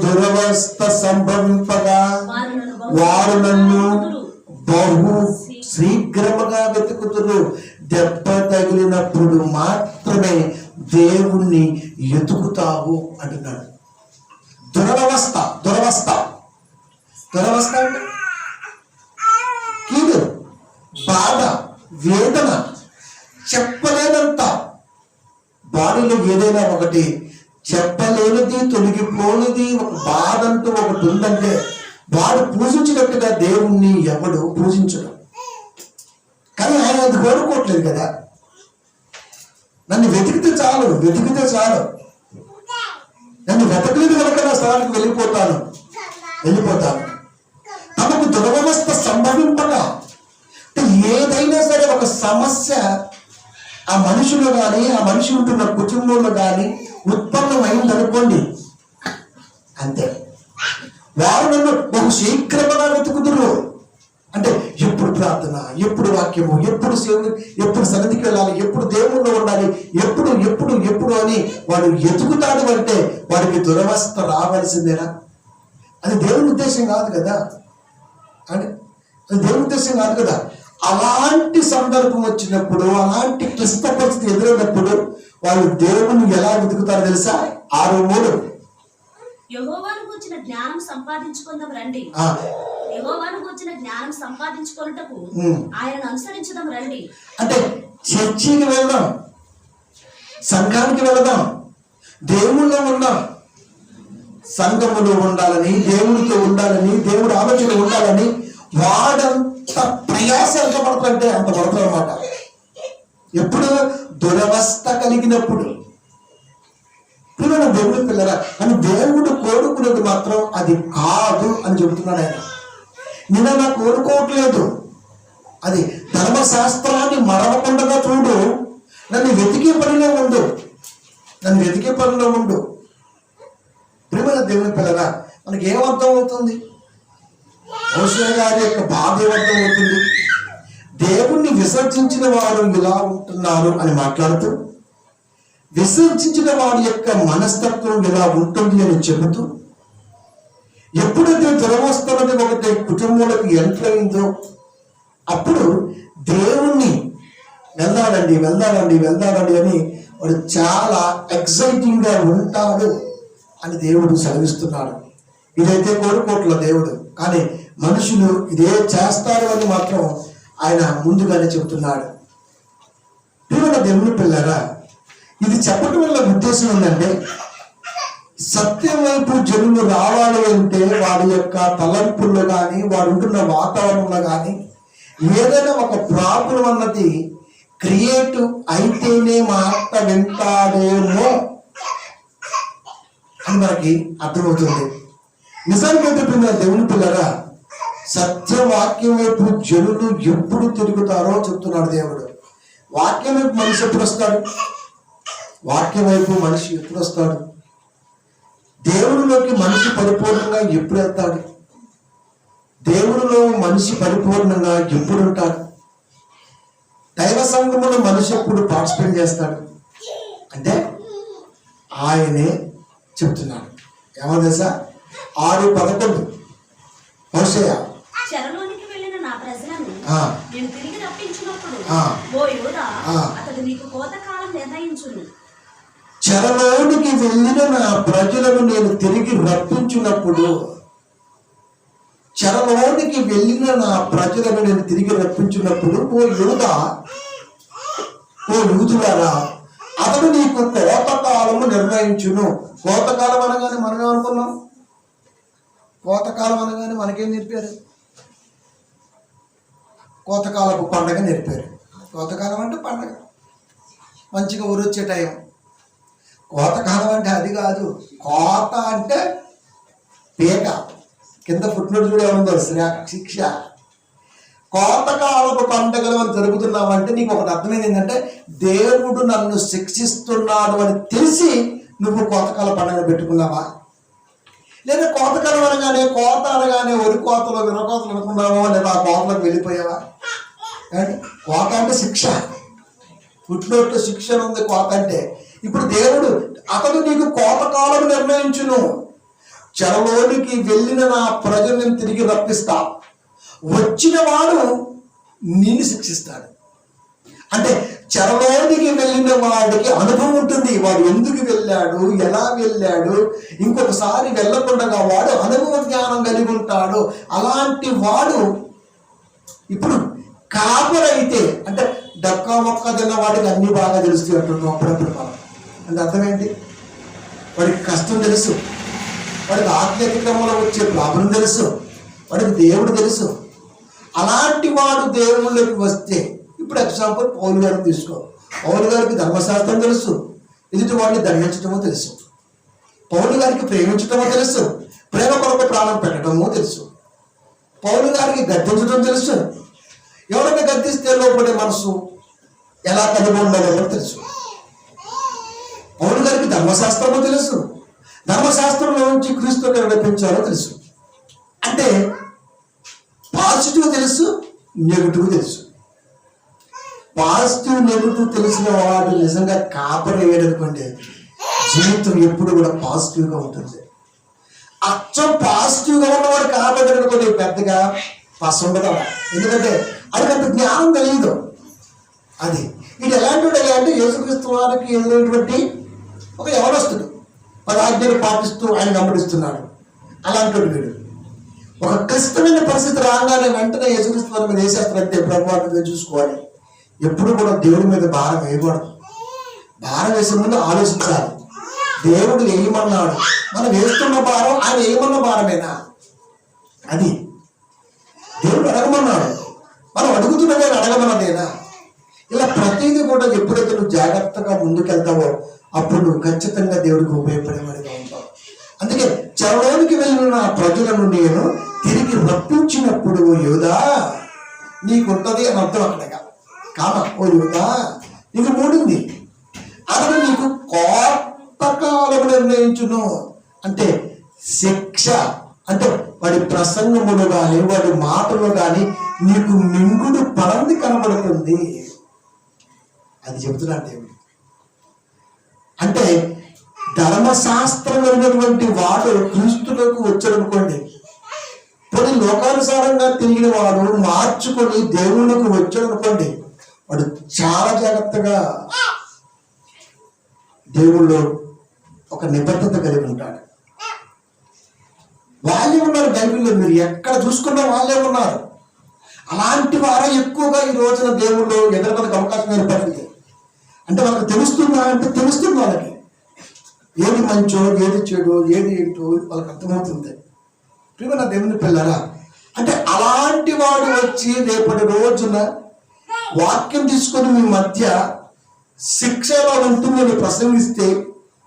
దురవస్థ సంభవింపగా వారు నన్ను బహు శీఘ్రముగా వెతుకుతురు. దెబ్బ తగిలినప్పుడు మాత్రమే దేవుణ్ణి ఎతుకుతావు అంటున్నాడు. దురవస్థ అంటే బాధ, వేదన, చెప్పలేనంత బాడీలో ఏదైనా ఒకటి చెప్పలేనిది, తొలగిపోనిది ఒక బాధ అంటూ ఒకటి ఉందంటే వాడు పూజించినట్టుగా దేవుణ్ణి ఎవడు పూజించడం. కానీ ఆయన అది కోరుకోవట్లేదు కదా. నన్ను వెతికితే చాలు, నన్ను వెతకలేదు కనుక నా స్థలానికి వెళ్ళిపోతాను. తమకు దురవస్థ సంభవింపగా, అంటే ఏదైనా సరే ఒక సమస్య ఆ మనుషులు కానీ ఆ మనిషి ఉంటున్న కుటుంబంలో కానీ ఉత్పన్నమైందనుకోండి, అంతే వారు నన్ను బహు శీఘ్రముగా వెతుకుతున్నారు. అంటే ఎప్పుడు ప్రార్థన, ఎప్పుడు వాక్యము, ఎప్పుడు ఎప్పుడు సన్నిధికి వెళ్ళాలి, ఎప్పుడు దేవుళ్ళు ఉండాలి, ఎప్పుడు అని వాడు ఎతుకుతాడు. అంటే వాడికి దురవస్థ రావాల్సిందేనా? అది దేవుని ఉద్దేశం కాదు కదా. అలాంటి సందర్భం వచ్చినప్పుడు, అలాంటి క్లిష్ట పరిస్థితి ఎదురైనప్పుడు వాళ్ళు దేవుని ఎలా వెతుకుతారో తెలుసా? 6:3 యెహోవాను గూర్చిన జ్ఞానం సంపాదించుకుందాం రండి. యెహోవాను గూర్చిన జ్ఞానం సంపాదించుకొనుటకు ఆయనను అనుసరించుదాం రండి. అంటే చర్చికి వెళ్దాం, సంఘానికి వెళదాం, దేవుళ్ళో ఉందాం, సంఘములో ఉండాలని, దేవుడితో ఉండాలని, దేవుడు ఆలోచన ఉండాలని వాడంత ప్రయాస ఎంత పడుతుందంటే అంత పడుతుంది అన్నమాట. ఎప్పుడు దురవస్థ కలిగినప్పుడు. దేవుడు పిల్లరా, అని దేవుడు కోరుకునేది మాత్రం అది కాదు అని చెబుతున్నాడు ఆయన. నేను నా కోరుకోవట్లేదు, అది ధర్మశాస్త్రాన్ని మరవకుండా చూడు, నన్ను వెతికే పనిలో ఉండు. ప్రియమైన దేవుని పిల్లరా, మనకి ఏమర్థం అవుతుంది? హోషేయ గారి యొక్క బాధ ఏమర్థం అవుతుంది? దేవుణ్ణి విసర్జించిన వారు ఇలా ఉంటున్నారు అని మాట్లాడుతూ, విసర్జించిన వాడి యొక్క మనస్తత్వం ఇలా ఉంటుంది అని చెబుతూ, ఎప్పుడైతే దురవస్థలది ఒకటి కుటుంబంలోకి ఎంటర్ అయిందో అప్పుడు దేవుణ్ణి వెళ్దాడండి అని వాడు చాలా ఎక్సైటింగ్ గా ఉంటాడు అని దేవుడు సెలవిస్తున్నాడు. ఇదైతే కోరుకోవట్ల దేవుడు, కానీ మనుషులు ఇదే చేస్తారు అని మాత్రం ఆయన ముందుగానే చెబుతున్నాడు. ప్రియమైన దేవుని పిల్లరా, ఇది చెప్పడం వల్ల ఉద్దేశం ఏంటంటే, సత్యం వైపు జనులు రావాలి అంటే వాడి యొక్క తలంపుల్లో కానీ వాడు ఉంటున్న వాతావరణంలో కానీ ఏదైనా ఒక ప్రాబ్లం అన్నది క్రియేట్ అయితేనే మాట వింటాడేమో అని మనకి అర్థమవుతుంది. నిజానికైతే పిల్లల దేవుని పిల్లరా, సత్యవాక్యం వైపు జనులు ఎప్పుడు తిరుగుతారో చెప్తున్నాడు దేవుడు. వాక్యం వైపు మనిషి ఎప్పుడు వస్తాడు? దేవుడిలోకి మనిషి పరిపూర్ణంగా ఎప్పుడు వెళ్తాడు? దేవుడిలో మనిషి పరిపూర్ణంగా ఎప్పుడు ఉంటాడు? దైవ సంఘములో మనిషి ఎప్పుడు పార్టిసిపేట్ చేస్తాడు అంటే ఆయనే చెప్తున్నాడు. ఏమో తెలుసా? 6:11 హోషేయ, చెరలోనికి వెళ్ళిన నా ప్రజలను నేను తిరిగి రప్పించినప్పుడు ఓ యోధా, అతడు నీకు కోతకాలం నిర్ణయించును. చెరలోనికి వెళ్ళిన నా ప్రజలను నేను తిరిగి రప్పించినప్పుడు, ఓ యూదులారా, అతడు నీకు కోతకాలము నిర్ణయించును. కోతకాలం అనగానే మనం ఏమనుకున్నాం? కోతకాలం అనగానే మనకేం నేర్పారు? కోతకాలపు పండగ నేర్పారు. కోతకాలం అంటే పండగ, మంచిగా ఊరొచ్చే టైం. కోతకాలం అంటే అది కాదు. కోత అంటే పీక, కింద ఫుట్నోట్ చూడే ఉందో శిక్ష. కోతకాలపు పండగలు అని జరుగుతున్నామంటే నీకు ఒకటి అర్థమైంది ఏంటంటే, దేవుడు నన్ను శిక్షిస్తున్నాడు అని తెలిసి నువ్వు కోతకాల పండుగ పెట్టుకున్నావా? లేదా కోతకాలం అనగానే వరి కోతలు విరకోతలు అనుకున్నావా? లేదా ఆ కోతలకు వెళ్ళిపోయావా? కోత అంటే శిక్ష, ఫుట్నోట్లో శిక్ష ఉంది కోత అంటే. ఇప్పుడు దేవుడు అతడు నీకు కోతకాలం నిర్ణయించును, చెరలోనికి వెళ్ళిన నా ప్రజలను తిరిగి రప్పిస్తా, వచ్చిన వాడు నిన్ను శిక్షిస్తాడు. అంటే చెరలోనికి వెళ్ళిన వాడికి అనుభవం ఉంటుంది, వాడు ఎందుకు వెళ్ళాడు, ఎలా వెళ్ళాడు, ఇంకొకసారి వెళ్ళకుండా వాడు అనుభవ జ్ఞానం కలిగి ఉంటాడు. అలాంటి వాడు ఇప్పుడు కాపరైతే, అంటే డక్కా మొక్క తిన్న వాడికి అన్ని బాగా తెలుస్తాయి అంటున్నాం అప్పుడప్పుడు మనం. అంటే అర్థమేంటి? వాడికి కష్టం తెలుసు, వాడికి ఆత్మీయక్రమంలో వచ్చే ప్రాబ్లం తెలుసు, వాడికి దేవుడు తెలుసు. అలాంటి వాడు దేవుళ్ళకి వస్తే, ఇప్పుడు ఎగ్జాంపుల్ పౌలు గారిని తీసుకో. పౌలు గారికి ధర్మశాస్త్రం తెలుసు, ఎదుటి వాడిని దండించడమో తెలుసు. పౌలు గారికి ప్రేమించడమో తెలుసు, ప్రేమ కొరకు ప్రాణం పెట్టడమో తెలుసు. పౌలు గారికి గద్దించడం తెలుసు, ఎవరైనా గద్దిస్తే లోపడే మనసు ఎలా కలిగి ఉండాలో తెలుసు. పౌలు గారికి ధర్మశాస్త్రమో తెలుసు, ధర్మశాస్త్రంలో నుంచి క్రీస్తుకి నడిపించాలో తెలుసు. అంటే పాజిటివ్ తెలుసు, నెగిటివ్ తెలుసు. పాజిటివ్ నెగిటివ్ తెలిసిన వాడు నిజంగా కాపరి వేయడనుకోండి, జీవితం ఎప్పుడు కూడా పాజిటివ్గా ఉంటుంది. అచ్చం పాజిటివ్గా ఉన్నవాడు కాపరి అనుకోండి, పెద్దగా పసండదు. ఎందుకంటే అది అంత జ్ఞానం తెలియదు. అది ఇది ఎలాంటి అంటే యేసుక్రీస్తు వారికి ఎదురైనటువంటి ఒక యవనస్తుడు 10 ఆజ్ఞలు పాటిస్తూ ఆయన వెంబడిస్తున్నాడు. అలాంటి వీడు ఒక కష్టమైన పరిస్థితి రాగానే వెంటనే యేసుక్రీస్తు వారి మీద వేసేస్తారంటే ప్రభుత్వం చూసుకోవాలి. ఎప్పుడు కూడా దేవుడి మీద భారం వేయకూడదు. భారం వేసే ముందు ఆలోచించాలి, దేవుడు వేయమన్నాడు, మనం వేస్తున్న భారం ఆయన వేయమన్న భారమేనా? అది దేవుడు అడగమన్నాడు, మనం అడుగుతున్నదే అడగమన్నదేనా? ఇలా ప్రతిదీ కూడా ఎప్పుడైతే నువ్వు జాగ్రత్తగా ముందుకెళ్తావో అప్పుడు నువ్వు ఖచ్చితంగా దేవుడికి ఉపయోగపడేవాడిగా ఉంటావు. అందుకే చెరలోనికి వెళ్ళిన ప్రజలను నేను తిరిగి రప్పించినప్పుడు యోధా నీకుంటది అని అర్థం. అక్కడగా కామ ఓ యోధా నీకు మూడింది, అతను నీకు కోతకాలము నిర్ణయించును. అంటే శిక్ష అంటే వాడి ప్రసంగములు కానీ వాడి మాటలు కానీ నీకు మింగుడు పడంది కనబడుతుంది. అది చెబుతున్నాడు దేవుడు. అంటే ధర్మశాస్త్రం అయినటువంటి వాడు క్రీస్తులకు వచ్చాడనుకోండి, కొన్ని లోకానుసారంగా తిరిగిన వాడు మార్చుకొని దేవుళ్ళకు వచ్చాడనుకోండి, వాడు చాలా జాగ్రత్తగా దేవుళ్ళు ఒక నిబద్ధత కలిగి ఉంటాడు. వాళ్ళే ఉన్నారు బైబిల్లో, మీరు ఎక్కడ చూసుకున్నా వాళ్ళే ఉన్నారు. అలాంటి వారే ఎక్కువగా ఈ రోజున దేవుళ్ళు ఎదుర్కొనకు అవకాశం ఏర్పడింది. అంటే వాళ్ళకి తెలుస్తుందా అంటే తెలుస్తుంది, వాళ్ళకి ఏది మంచో ఏది చెడు ఏది ఏంటో వాళ్ళకి అర్థమవుతుంది. ప్రియమైన దేవుని పిల్లరా, అంటే అలాంటి వాడు వచ్చి రేపటి రోజున వాక్యం తీసుకొని మీ మధ్య శిక్షలో ఉంటుందని ప్రసంగిస్తే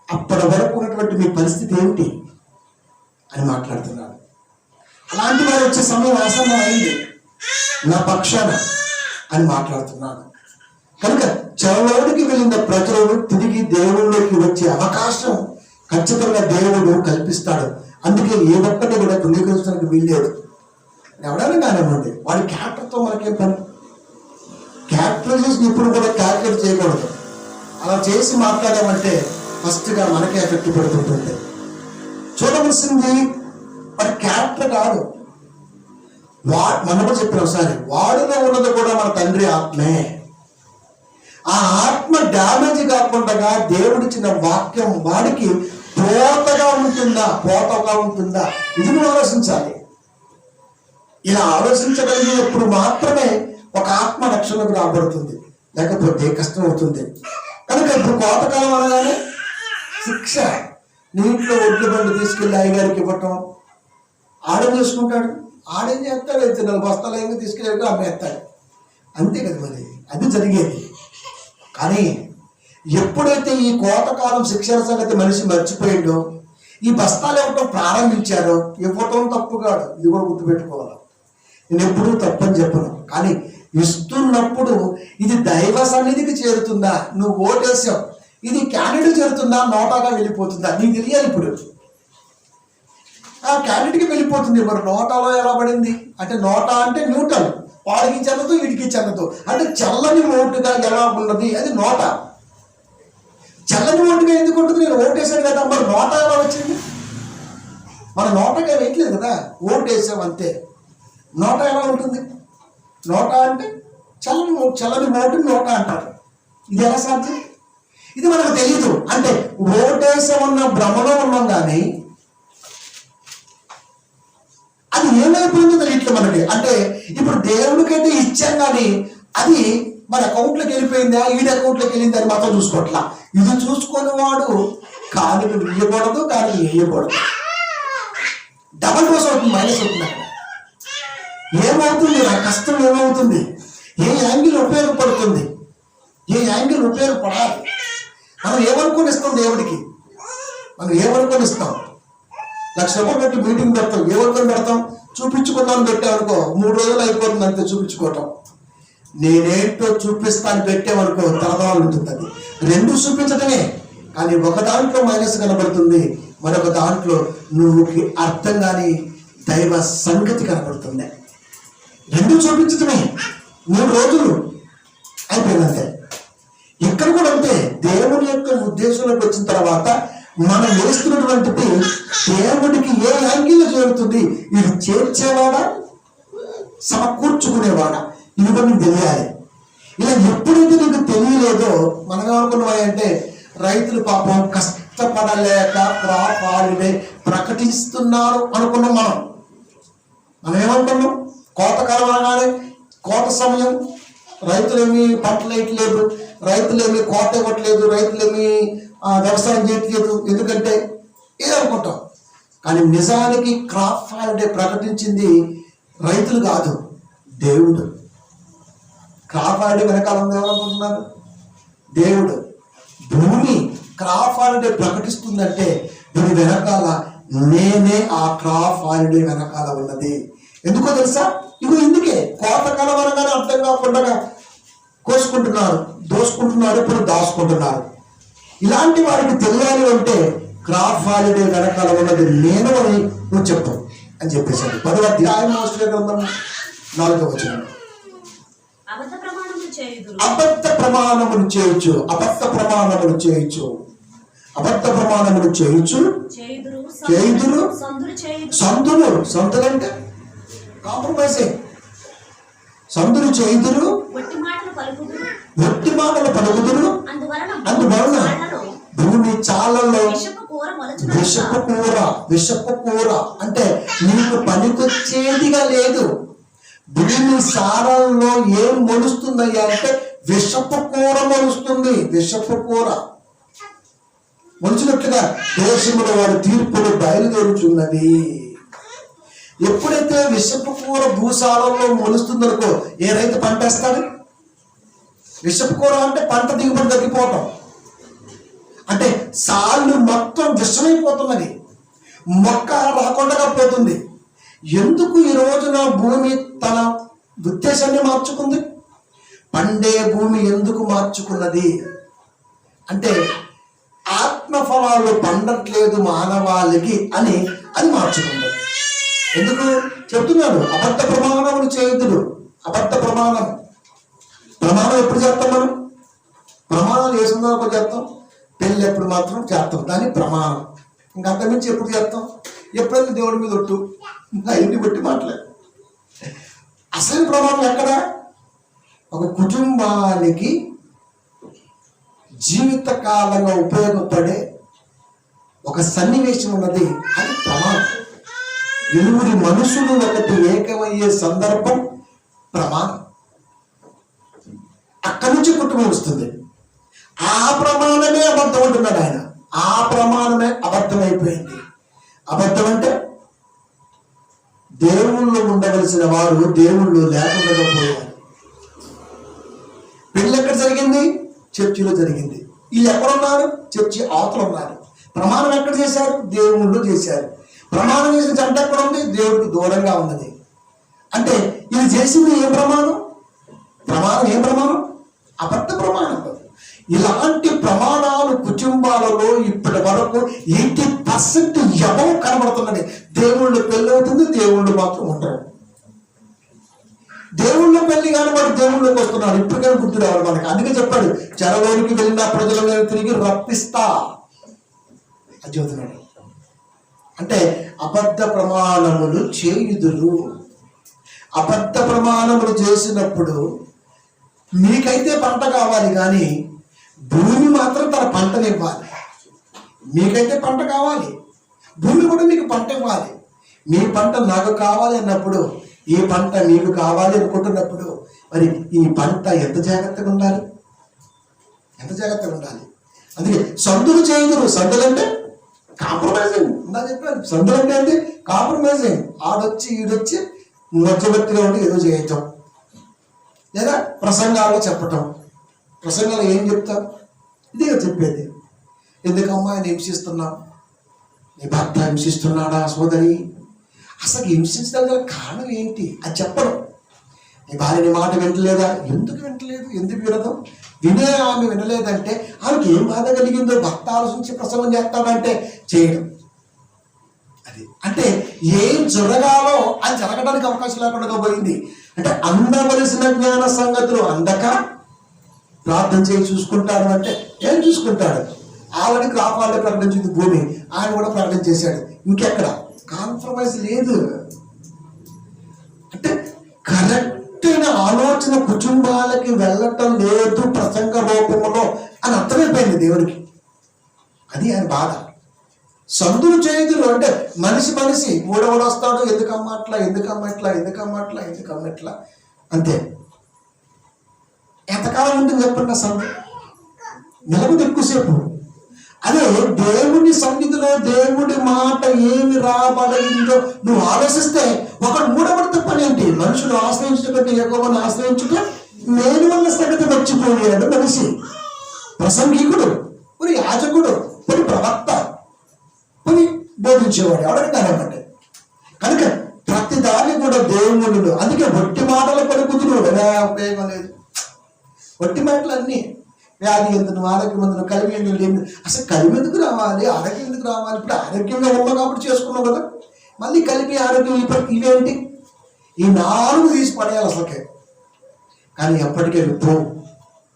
అప్పటి వరకు ఉన్నటువంటి మీ పరిస్థితి ఏమిటి అని మాట్లాడుతున్నాడు. అలాంటి వారు వచ్చే సమయం ఆసన్నం అయింది నా పక్షాన అని మాట్లాడుతున్నాడు. కనుక చెరలోనికి వెళ్ళిన ప్రజలను తిరిగి దేవుళ్ళలోకి వచ్చే అవకాశం ఖచ్చితంగా దేవుడు కల్పిస్తాడు. అందుకే ఏ ఒక్కటి కూడా ధృవీకరించడానికి వీల్లేదు. ఎవడైనా కానివ్వండి, వాడి క్యారెక్టర్తో మనకేం పని. క్యారెక్టరైజేషన్ ఇప్పుడు కూడా క్యాల్కులేట్ చేయకూడదు. అలా చేసి మాట్లాడామంటే ఫస్ట్గా మనకే ఎఫెక్ట్ పడుతుంటుంది. చూడవలసింది వాడి క్యారెక్టర్ కాదు, మనం కూడా చెప్పిన ఒకసారి వాడిలో ఉన్నది కూడా మన తండ్రి ఆత్మే. ఆ ఆత్మ డ్యామేజ్ కాకుండా దేవుడిచ్చిన వాక్యం వాడికి పోతగా ఉంటుందా ఇది నువ్వు ఆలోచించాలి. ఇలా ఆలోచించగలిగినప్పుడు మాత్రమే ఒక ఆత్మ రక్షణకు రాబడుతుంది, లేకపోతే కష్టం అవుతుంది. కనుక ఇప్పుడు కోతకాలం అనగానే శిక్ష. నీటిలో ఒడ్లు బండి తీసుకెళ్ళి అయ్యగారికి ఇవ్వటం, ఆడేం చేసుకుంటాడు, ఆడేం చేస్తాడు, 4 బస్తాలు ఏమి తీసుకెళ్ళి అమ్మేస్తాడు, అంతే కదా మరి అది జరిగేది. కానీ ఎప్పుడైతే ఈ కోతకాలం శిక్షణ సంగతి మనిషి మర్చిపోయిండో, ఈ బస్తాలు ఇవ్వటం ప్రారంభించారో, ఇవ్వటం తప్పు కాదు, ఇది కూడా గుర్తుపెట్టుకోవాలి. నేను ఎప్పుడూ తప్పని చెప్పను, కానీ ఇస్తున్నప్పుడు ఇది దైవ సన్నిధికి చేరుతుందా, నువ్వు ఓటేసావు, ఇది క్యాండిడేట్ చేరుతుందా, నోటాగా వెళ్ళిపోతుందా నీకు తెలియాలి. ఇప్పుడు ఆ క్యాండిడేట్కి వెళ్ళిపోతుంది, మరి నోటాలో ఎలా పడింది అంటే నోటా అంటే న్యూట్రల్, వాడికి చెందదు వీడికి చెందదు, అంటే చల్లని ఓటుగా ఎలా ఉన్నది అది నోట. చల్లని ఓటుగా ఎందుకు ఉంటుంది, నేను ఓటేసాను కదా, మరి నోట ఎలా వచ్చింది? మన నోటగా వేయట్లేదు కదా, ఓటేసాం అంతే. నోట ఎలా ఉంటుంది? నోట అంటే చల్లని ఓటు నోట అంటారు. ఇది ఎలా సాధ్యం? ఇది మనకు తెలియదు. అంటే ఓటేసామన్న భ్రమలో ఉన్నాం, కానీ అది ఏమైపోయిందో తెలియట్లేదు మనకి. అంటే ఇప్పుడు దేవుడికైతే ఇచ్చాం, కానీ అది మన అకౌంట్లోకి వెళ్ళిపోయిందా ఈడి అకౌంట్లోకి వెళ్ళింది అని మాత్రం చూసుకోవట్లా. ఇది చూసుకొని వాడు కానుక వేయకూడదు, కానుక వేయకూడదు. డబల్ డోస్ అవుతుంది, మైనస్ అవుతుంది. అక్కడ ఏమవుతుంది? నా కష్టం ఏమవుతుంది? ఏ యాంగిల్ ఉపయోగపడుతుంది? ఏ యాంగిల్ ఉపయోగపడాలి? మనం ఏమనుకొని ఇస్తాం దేవుడికి? మనం ఏమనుకొని ఇస్తాం? ₹1,00,000 పెట్టి మీటింగ్ పెడతాం, ఏమనుకొని పెడతాం? చూపించుకుందాం పెట్టామనుకో, 3 రోజులు అయిపోతుంది అంతే చూపించుకోవటం. నేనేంటో చూపిస్తాను పెట్టామనుకో, తరతరాలు ఉంటుంది. అది రెండు చూపించటమే, కానీ ఒక దాంట్లో మైనస్ కనబడుతుంది, మరొక దాంట్లో నువ్వుకి అర్థం కాని దైవ సంగతి కనబడుతుంది. రెండు చూపించటమే, 3 రోజులు అయిపోయిందంతే. ఇక్కడ కూడా అంతే. దేవుని యొక్క ఉద్దేశంలోకి వచ్చిన తర్వాత మనం వేస్తున్నటువంటిది దేవుడికి ఏ యాంగిల్లో చేరుతుంది? ఇది చేర్చేవాడా, సమకూర్చుకునేవాడా? ఇది కూడా నీకు తెలియాలి. ఇలా ఎప్పుడైతే నీకు తెలియలేదో, మనం ఏమనుకున్నాయి అంటే రైతులు పాపం కష్టపడలేక క్రాప్ హాలిడే ప్రకటిస్తున్నారు అనుకున్నాం. మనం ఏమనుకున్నాం? కోతకాలం అనగానే కోత సమయం, రైతులేమి పంటలు వేయట్లేదు, రైతులేమి కోత ఇవ్వట్లేదు, రైతులేమి వ్యవసాయం చేయట్లేదు, ఎందుకంటే ఏదనుకుంటాం. కానీ నిజానికి క్రాప్ హాలిడే ప్రకటించింది రైతులు కాదు, దేవుడు. క్రాప్ హాలిడే వెనకాల ఉంది ఎవరనుకుంటున్నారు? దేవుడు. భూమి క్రాప్ హాలిడే ప్రకటిస్తుందంటే దీని వెనకాల నేనే ఆ క్రాప్ హాలిడే వెనకాల ఉన్నది. ఎందుకో తెలుసా? ఇగో ఇందుకే కోతకాలం అనగానే అర్థం కాకుండా కోసుకుంటున్నారు, దోసుకుంటున్నారు, ఇప్పుడు దాచుకుంటున్నారు. ఇలాంటి వారికి తెలియాలి అంటే క్రాప్ హాలిడే వెనకాల ఉన్నది నేను అని నువ్వు చెప్పు అని చెప్పేశాడు. 10వ అధ్యాయం మోషే గ్రంథం 4వ వచనం. అబద్ధ ప్రమాణములు చేయొచ్చు, అబద్ధ ప్రమాణములు చేయొచ్చు, చేయుదురు. సందులు అంటే కాంప్రమైజింగ్. సందులు చేయుదురు, ఒట్టి మాటలు పలుకుదురు, అందువలన భూమి చాలలో విషపు కూర అంటే నీకు పనికొచ్చేదిగా లేదు. భూమి సారాల్లో ఏం మొలుస్తుందయ్యా అంటే విషపు కూర మొలుస్తుంది. విషపు కూర మొలిచినట్లుగా దేశంలో వారి తీర్పులు బయలుదేరుచున్నది. ఎప్పుడైతే విషపు కూర భూసారంలో మొలుస్తుందనుకో, ఏ రైతు పంట వేస్తాడు? విషపు కూర అంటే పంట దిగుబడి తగ్గిపోవటం, అంటే సాళ్ళు మొత్తం విషమైపోతున్నది, మొక్క రాకుండా పోతుంది. ఎందుకు ఈ రోజున భూమి తన ఉద్దేశాన్ని మార్చుకుంది? పండే భూమి ఎందుకు మార్చుకున్నది అంటే ఆత్మఫలాలు పండట్లేదు మానవాళికి అని అది మార్చుకుంది. ఎందుకు చెప్తున్నాడు? అబద్ధ ప్రమాణములు చేయుదురు. అబద్ధ ప్రమాణం ఎప్పుడు చేస్తాం? మనం ప్రమాణాలు ఏ సందర్భంలో చేస్తాం? పెళ్ళి ఎప్పుడు మాత్రం చేస్తాం, దాన్ని ప్రమాణం. ఇంకంతకుమించి ఎప్పుడు చేస్తాం? ఎప్పుడైనా దేవుడి మీద ఒట్టు, ఇంటి బట్టి మాట్లాడు. అసలు ప్రమాణం ఎక్కడ? ఒక కుటుంబానికి జీవితకాలంగా ఉపయోగపడే ఒక సన్నివేశం ఉన్నది, అది ప్రమాణం. ఇరువురి మనుషులు ఒకటి ఏకమయ్యే సందర్భం ప్రమాణం. అక్కడి నుంచి కుటుంబం వస్తుంది. ఆ ప్రమాణమే అబద్ధం అంటున్నాడు ఆయన. ఆ ప్రమాణమే అబద్ధమైపోయింది. అబద్ధం అంటే దేవుళ్ళు ఉండవలసిన వారు దేవుళ్ళు లేకుండా పోయారు. పెళ్ళి ఎక్కడ జరిగింది? చర్చిలో జరిగింది. వీళ్ళు ఎక్కడున్నారు? చర్చి అవతల ఉన్నారు. ప్రమాణం ఎక్కడ చేశారు? దేవుళ్ళు చేశారు. ప్రమాణం చేసిన జంట ఎక్కడ ఉంది? దేవుడికి దూరంగా ఉన్నది. అంటే ఇది చేసింది ఏ ప్రమాణం? ఏం ప్రమాణం? అబద్ధ ప్రమాణం. ఇలాంటి ప్రమాణాలు కుటుంబాలలో ఇప్పటి వరకు 80% ఎవరు కనబడుతున్నది. దేవుళ్ళు పెళ్ళి అవుతుంది, దేవుళ్ళు మాత్రం ఉంటారు. దేవుళ్ళ పెళ్లి కానీ వాడు దేవుళ్ళకి వస్తున్నాడు. ఇప్పటికైనా గుర్తు రావాలి మనకి. అందుకే చెప్పాడు, చెరలోనికి వెళ్ళిన ప్రజలను తిరిగి రప్పిస్తా అని చెబుతున్నాడు. అంటే అబద్ధ ప్రమాణములు చేయుదురు. అబద్ధ ప్రమాణములు చేసినప్పుడు మీకైతే పంట కావాలి, కానీ భూమి మాత్రం తన పంటని ఇవ్వాలి. మీకైతే పంట కావాలి, భూమి కూడా మీకు పంట ఇవ్వాలి. మీ పంట నాకు కావాలి అన్నప్పుడు, ఈ పంట మీకు కావాలి అనుకుంటున్నప్పుడు, మరి ఈ పంట ఎంత జాగ్రత్తగా ఉండాలి? అందుకే సందులు చేయుదురు. సందులంటే కాంప్రమైజింగ్. ఇందా చెప్పాను, సందులంటే అంటే కాంప్రమైజింగ్. ఆడొచ్చి ఈడొచ్చి మధ్యవర్తిగా ఉండి ఏదో చేయటం, లేదా ప్రసంగాల్లో చెప్పటం. ప్రసంగాలు ఏం చెప్తాం? ఇదే చెప్పేది. ఎందుకమ్మా ఆయన హింసిస్తున్నావు? నీ భర్త హింసిస్తున్నాడా సోదరి? అసలు హింసించడానికి గల కారణం ఏంటి అది చెప్పడం. నీ భార్య నీ మాట వింటలేదా? ఎందుకు వింటలేదు? ఎందుకు వినదు? వినే ఆమె వినలేదంటే ఆమెకి ఏం బాధ కలిగిందో భర్త ఆలోచించి ప్రసంగం చేస్తాడంటే చేయడం. అది అంటే ఏం జరగాలో అది జరగడానికి అవకాశం లేకుండా పోయింది. అంటే అందవలసిన జ్ఞాన సంగతులు అందక ప్రార్థన చేసి చూసుకుంటాడు అంటే ఏం చూసుకుంటాడు? ఆల్రెడీ క్రాప్ వాళ్ళే ప్రకటించింది భూమి, ఆయన కూడా ప్రకటన చేశాడు. ఇంకెక్కడ కాంప్రమైజ్ లేదు. అంటే కరెక్ట్ అయిన ఆలోచన కుటుంబాలకి వెళ్ళటం లేదు ప్రసంగ రూపంలో అని అర్థమైపోయింది దేవుడికి. అది ఆయన బాధ. సందులు చేయుదురు అంటే మనిషి మూడవడు వస్తాడు, ఎందుకమ్మా అట్లా, ఎందుకమ్మా ఇట్లా అంతే. ఎంతకాలం ఉంటుంది చెప్పండి ఆ సందు? నిలబడి ఎక్కువసేపు. అదే దేవుని సన్నిధిలో దేవుడి మాట ఏమి రాబడిందో నువ్వు ఆలోచిస్తే ఒకడు మూడవడితో పని ఏంటి? మనుషులు ఆశ్రయించుకుంటే యెహోవాను ఆశ్రయించుకో నేను వల్ల సంగతి మర్చిపోయాడు మనిషి. ప్రసంగికుడు, మరి యాజకుడు, మరి ప్రవక్త, మరి బోధించేవాడు ఎవడైతే కనుక ప్రతి దాన్ని కూడా దేవుడు. అందుకే ఒట్టి మాటలు పలుకుతుడు ఉపయోగం లేదు. ఒట్టి మాటలు అన్నీ వ్యాధి ఎందుకు, ఆరోగ్యం ఎందుకు, కలిమి ఎందుకు, అసలు కలిమి ఎందుకు రావాలి, ఆరోగ్యం ఎందుకు రావాలి? ఇప్పుడు ఆరోగ్యంగా ఉన్నాం కాబట్టి చేసుకున్నాం కదా, మళ్ళీ కలిపి ఆరోగ్యం ఇవేంటి? ఈ 4 తీసి పడేయాలి అసలుకే. కానీ ఎప్పటికే విప్పు.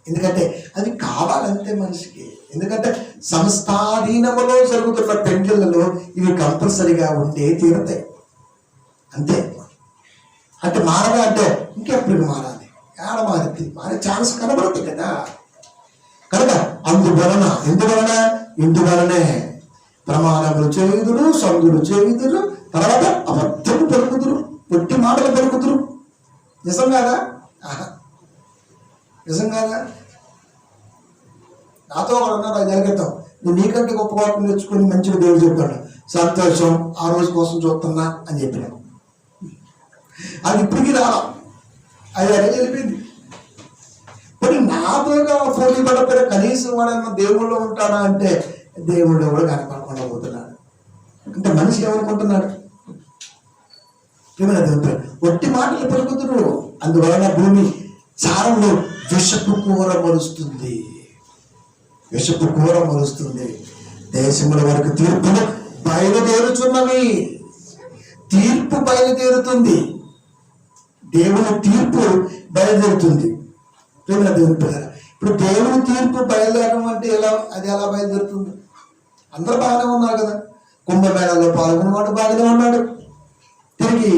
ఎందుకంటే అది కావాలంతే మనిషికి. ఎందుకంటే సంస్థాధీనములో జరుగుతున్న పెండ్లలో ఇవి కంపల్సరిగా ఉండే తీరుతాయి అంతే. అంటే మారగా అంటే ఇంకెప్పుడు మారాలి, ఏడ మారింది మారే ఛాన్స్ కనబడుతుంది కదా. కనుక ఇందువలనే ప్రమాణములు చేయుదురు, సందులు చేయుదురు, తర్వాత అబద్ధము పలుకుదురు, పొట్టి మాటలు పలుకుదురు. నిజం కాదా? నాతో ఒకడు ఉన్నారు 5 ఏళ్ళ క్రితం. నువ్వు నీకంటే గొప్ప వాటిని నేర్చుకుని మంచిగా దేవుడు చెప్పాడు, సంతోషం, ఆ రోజు కోసం చూస్తున్నా అని చెప్పినాను. అది ఇప్పటికీ రాలా, 5 ఏళ్ళు వెళ్ళిపోయింది. మరి నాతోగా పోటీ పడకపోయినా కనీసం వాడన్నా దేవుళ్ళు ఉంటాడా అంటే దేవుడు ఎవరు కనపడకుండా పోతున్నాడు. అంటే మనిషి ఏమనుకుంటున్నాడు? ఒట్టి మాటలు పలుకుతున్నారు. అందువలన భూమి సారంలో విషపు కూర మరుస్తుంది. దేశముల వరకు తీర్పులు బయలుదేరుచున్నవి. తీర్పు బయలుదేరుతుంది, దేవుని తీర్పు బయలుదేరుతుంది. ఇప్పుడు దేవుని తీర్పు బయలుదేరడం అంటే అది ఎలా బయలుదేరుతుంది? అందరూ బాగానే ఉన్నారు కదా. కుంభమేళాలో పాల్గొన్నవాడు బాగానే ఉన్నాడు, తిరిగి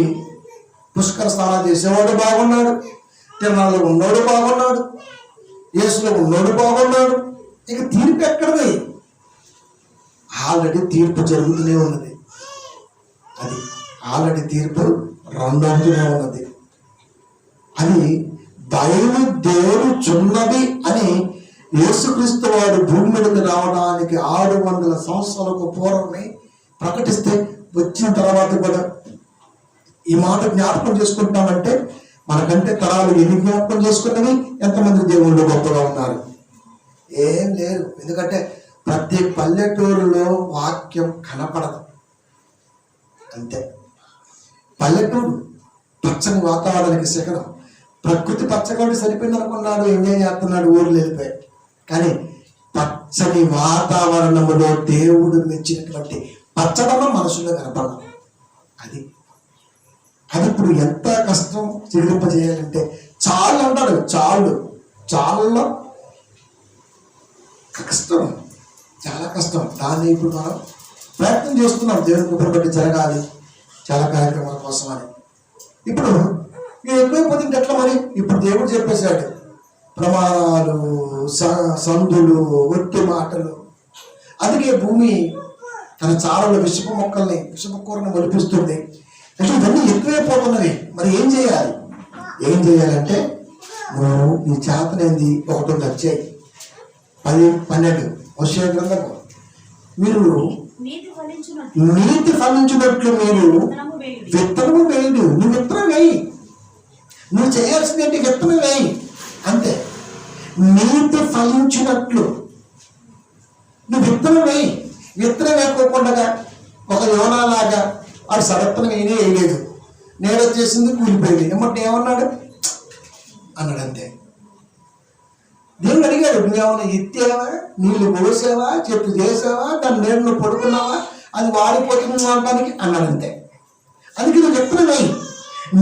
పుష్కర స్నానాలు చేసేవాడు బాగున్నాడు, తిరునాళ్ళు ఉన్నోడు బాగున్నాడు, యేసులో ఉన్నోడు బాగున్నాడు. ఇక తీర్పు ఎక్కడది? ఆల్రెడీ తీర్పు జరుగుతూనే ఉన్నది. అది ఆల్రెడీ తీర్పు రౌండవుతూనే ఉన్నది. అది బయలుదేరుచున్నది అని యేసుక్రీస్తు వారు భూమి మీదకి రావడానికి 600 సంవత్సరాలకు పూర్వమే ప్రకటిస్తే, వచ్చిన తర్వాత కూడా ఈ మాట జ్ఞాపకం చేసుకుంటామంటే మనకంటే తరాలు ఎన్ని జ్ఞాపకం చేసుకున్నవి, ఎంతమంది దేవుళ్ళు గొప్పగా ఉన్నారు? ఏం లేరు. ఎందుకంటే ప్రతి పల్లెటూరులో వాక్యం కనపడదు అంతే. పల్లెటూరు పచ్చని వాతావరణానికి శిఖరం. ప్రకృతి పచ్చగా సరిపోయింది అనుకున్నాడు, ఎంజాయ్ చేస్తున్నాడు, ఊర్లు వెళ్ళిపోయాయి. కానీ పచ్చని వాతావరణంలో దేవుడు మెచ్చినటువంటి పచ్చదనం మనసులో కనపడదు. అది ఇప్పుడు ఎంత కష్టం చిగురింపజేయాలంటే చాలు అంటాడు. చాలులో కష్టం, చాలా కష్టం. దాన్ని ఇప్పుడు మనం ప్రయత్నం చేస్తున్నాం దేవుని కృపను బట్టి జరగాలి చాలా కార్యక్రమాల కోసం అని. ఇప్పుడు మీరు ఎక్కువైపోతుంది ఎట్లా మరి? ఇప్పుడు దేవుడు చెప్పేశాడు, ప్రమాణాలు, సందులు, ఒట్టి మాటలు. అందుకే భూమి తన చాలలో విషపు మొక్కల్ని, విషపు కూరను మొలిపిస్తుంది. అంటే ఇవన్నీ ఎక్కువైపోతున్నవి. మరి ఏం చేయాలంటే నువ్వు నీ చేతనేంది ఒకటి వచ్చాయి 10, 12 హోషేయ గ్రంథము. మీరు నీతి ఫలించినట్లు మీరు విత్తనము వేయడు. నువ్వు విత్తనం వేయి, నువ్వు చేయాల్సింది ఏంటి? విత్తనం వేయి అంతే. నీతి ఫలించినట్లు నువ్వు విత్తనం వేయి. విత్తనం వేయకోకుండా ఒక యోనాలాగా వాడు సరత్తనం వేయలేదు, నేల వచ్చేసింది, కూలిపోయింది, ఏమంటే ఏమన్నాడు అన్నాడు అంతే. దేవుడు అడిగాడు, నువ్వేమన్నా ఎత్తావా, నీళ్ళు పోసావా, చెట్టు చేసావా, దాని నీళ్ళు నువ్వు పడుకున్నావా, అది వాడిపోతుంది అనడానికి అన్నాడు అంతే. అందుకే నువ్వు విత్తనం వేయి.